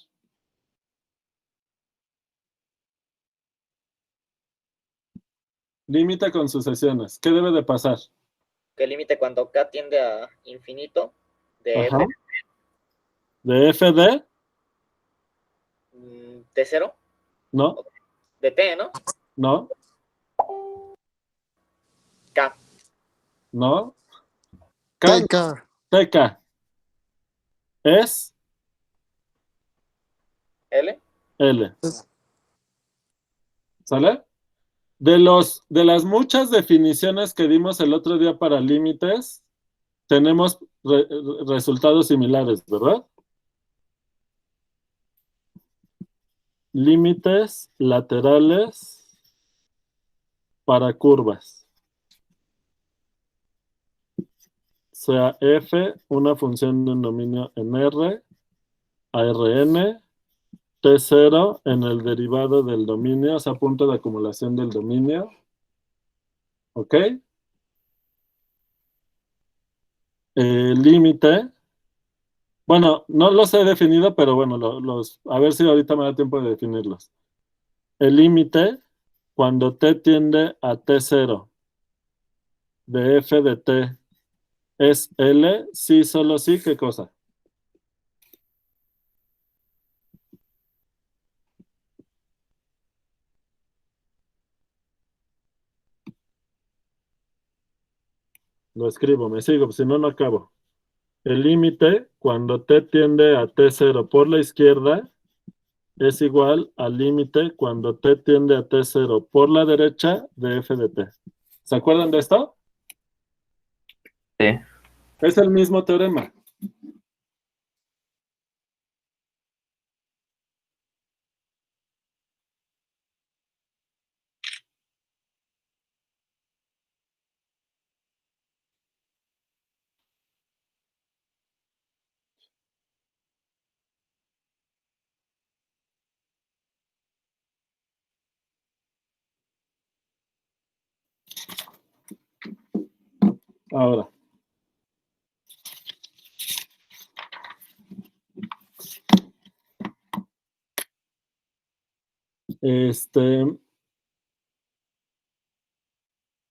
Límite con sucesiones. ¿Qué debe de pasar? Que el límite cuando k tiende a infinito de Ajá. f ¿De f de? T0. No. De t, ¿no? No. K. No. TK. Es L. ¿Sale? De las muchas definiciones que dimos el otro día para límites, tenemos resultados similares, ¿verdad? Límites laterales para curvas. Sea f una función de un dominio en R a Rn, T0 en el derivado del dominio, o sea, punto de acumulación del dominio. ¿Ok? Límite. Bueno, no los he definido, pero bueno, a ver si ahorita me da tiempo de definirlos. El límite, cuando t tiende a T0 de f de t es L, sí, solo sí, ¿qué cosa? Lo escribo, me sigo, si no, no acabo. El límite, cuando t tiende a T0 por la izquierda, es igual al límite cuando t tiende a T0 por la derecha de f de t. ¿Se acuerdan de esto? Sí. Es el mismo teorema. Ahora.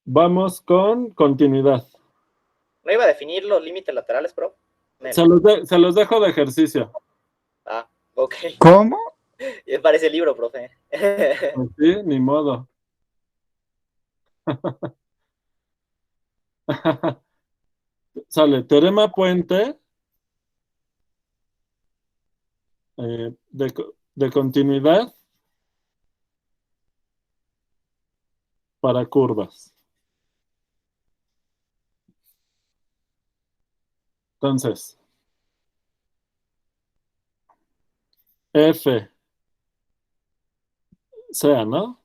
Vamos con continuidad. ¿No iba a definir los límites laterales, pro? Se los dejo de ejercicio. Ah, ok. ¿Cómo? Parece libro, profe. Pues sí, ni modo. Sale, teorema puente de continuidad para curvas. Entonces, F sea, ¿no?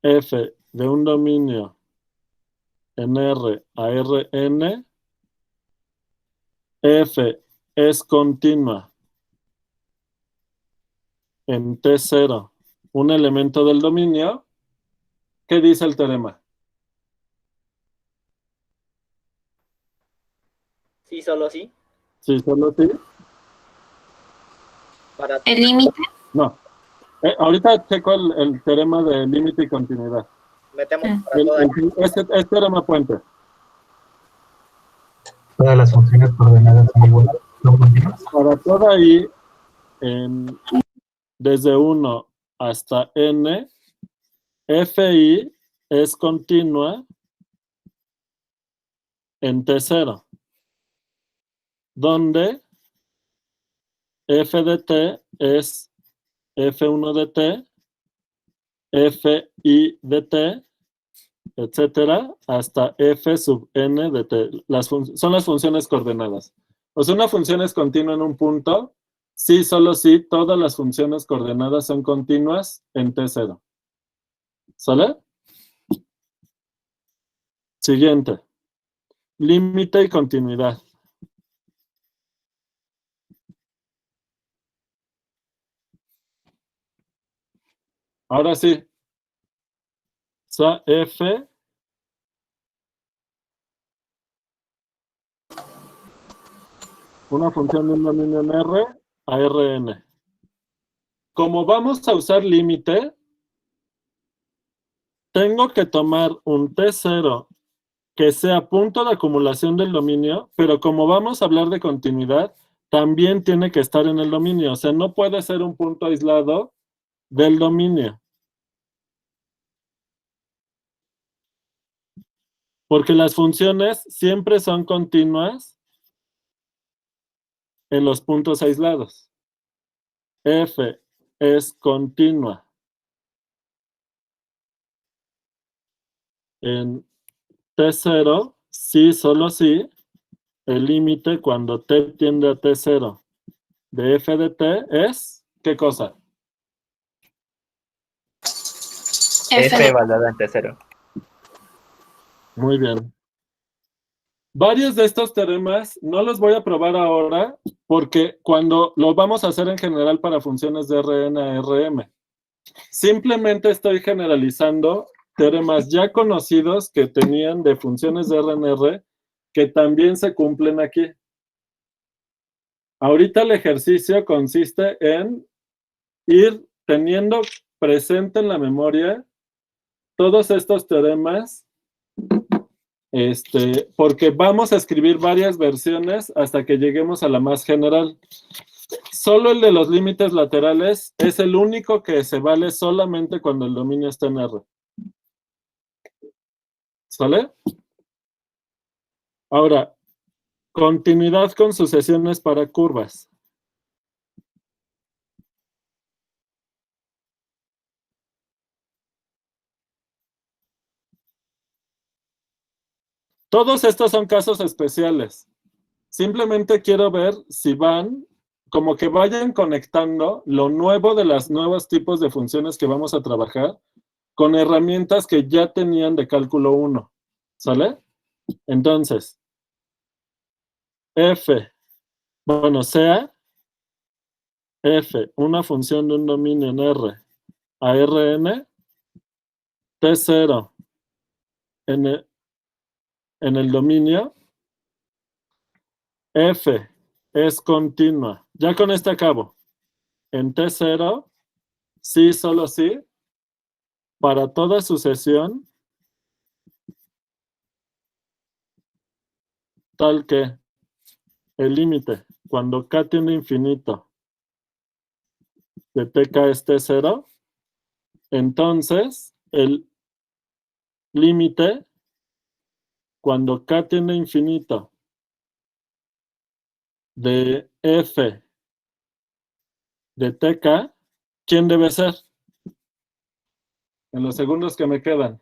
F de un dominio en R a Rn, F es continua en T0, un elemento del dominio. ¿Qué dice el teorema? Sí, solo sí. Sí, solo sí. Para... ¿El límite? No. Ahorita checo el teorema de límite y continuidad. Metemos para todas. Es teorema puente. Todas las funciones coordenadas son iguales, son continuas. Para toda i, desde 1 hasta n, fi es continua en T0, donde f de t es f1 de t, fi de t, etcétera, hasta f sub n de t. Son las funciones coordenadas. O sea, una función es continua en un punto, sí, solo si todas las funciones coordenadas son continuas en T0. ¿Sale? Siguiente. Límite y continuidad. Ahora sí. F una función de un dominio en R a Rn. Como vamos a usar límite, tengo que tomar un T0 que sea punto de acumulación del dominio, pero como vamos a hablar de continuidad, también tiene que estar en el dominio. O sea, no puede ser un punto aislado del dominio. Porque las funciones siempre son continuas en los puntos aislados. F es continua en T0, sí, solo sí, el límite cuando t tiende a T0 de f de t es, ¿qué cosa? F evaluada en T0. Muy bien. Varios de estos teoremas no los voy a probar ahora porque cuando lo vamos a hacer en general para funciones de Rn a Rm. Simplemente estoy generalizando teoremas ya conocidos que tenían de funciones de RNR que también se cumplen aquí. Ahorita el ejercicio consiste en ir teniendo presente en la memoria todos estos teoremas, porque vamos a escribir varias versiones hasta que lleguemos a la más general. Solo el de los límites laterales es el único que se vale solamente cuando el dominio está en R. ¿Sale? Ahora, continuidad con sucesiones para curvas. Todos estos son casos especiales. Simplemente quiero ver si van, como que vayan conectando lo nuevo de los nuevos tipos de funciones que vamos a trabajar con herramientas que ya tenían de cálculo 1. ¿Sale? Entonces, f, bueno, sea f, una función de un dominio en R a Rn, T0 en el dominio, f es continua. Ya con este acabo. En T0, sí, solo sí, para toda sucesión, tal que el límite, cuando k tiende a infinito, de tk es T0, entonces el límite, cuando k tiende a infinito, de f de tk, ¿quién debe ser? En los segundos que me quedan.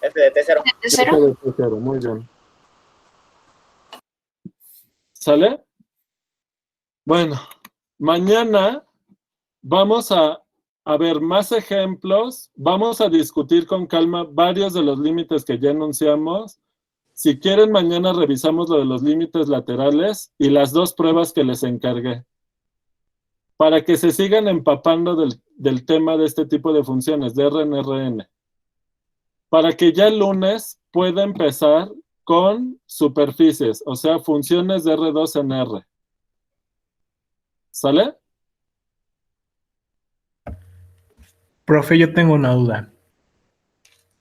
F de T0. F de T0, muy bien. ¿Sale? Bueno, mañana vamos a ver más ejemplos, vamos a discutir con calma varios de los límites que ya enunciamos. Si quieren, mañana revisamos lo de los límites laterales y las dos pruebas que les encargué, para que se sigan empapando del tema de este tipo de funciones, de RN-RN, para que ya el lunes pueda empezar con superficies, o sea, funciones de R2 en R. ¿Sale? Profe, yo tengo una duda.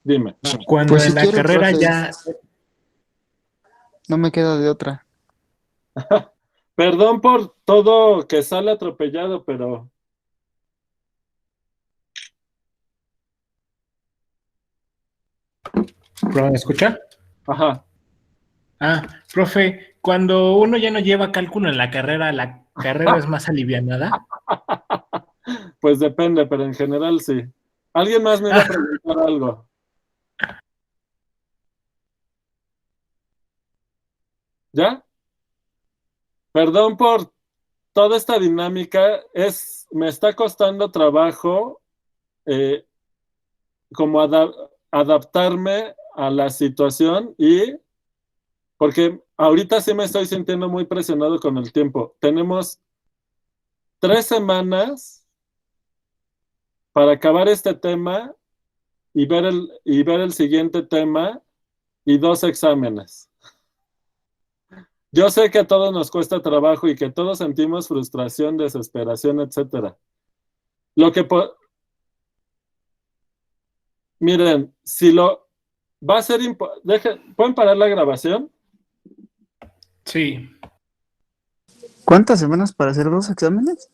Dime. Cuando Pues si en la quiere, carrera profe. ya... No me queda de otra. Perdón por todo que sale atropellado, pero... ¿Me escucha? Ajá. Profe, cuando uno ya no lleva cálculo en la carrera es más alivianada. Pues depende, pero en general sí. ¿Alguien más me iba a preguntar algo? ¿Ya? Perdón por toda esta dinámica. Me está costando trabajo como adaptarme a la situación y porque ahorita sí me estoy sintiendo muy presionado con el tiempo. Tenemos 3 semanas para acabar este tema y ver el siguiente tema y 2 exámenes. Yo sé que a todos nos cuesta trabajo y que todos sentimos frustración, desesperación, etc. Miren, si lo va a ser ¿pueden parar la grabación? Sí. ¿Cuántas semanas para hacer 2 exámenes?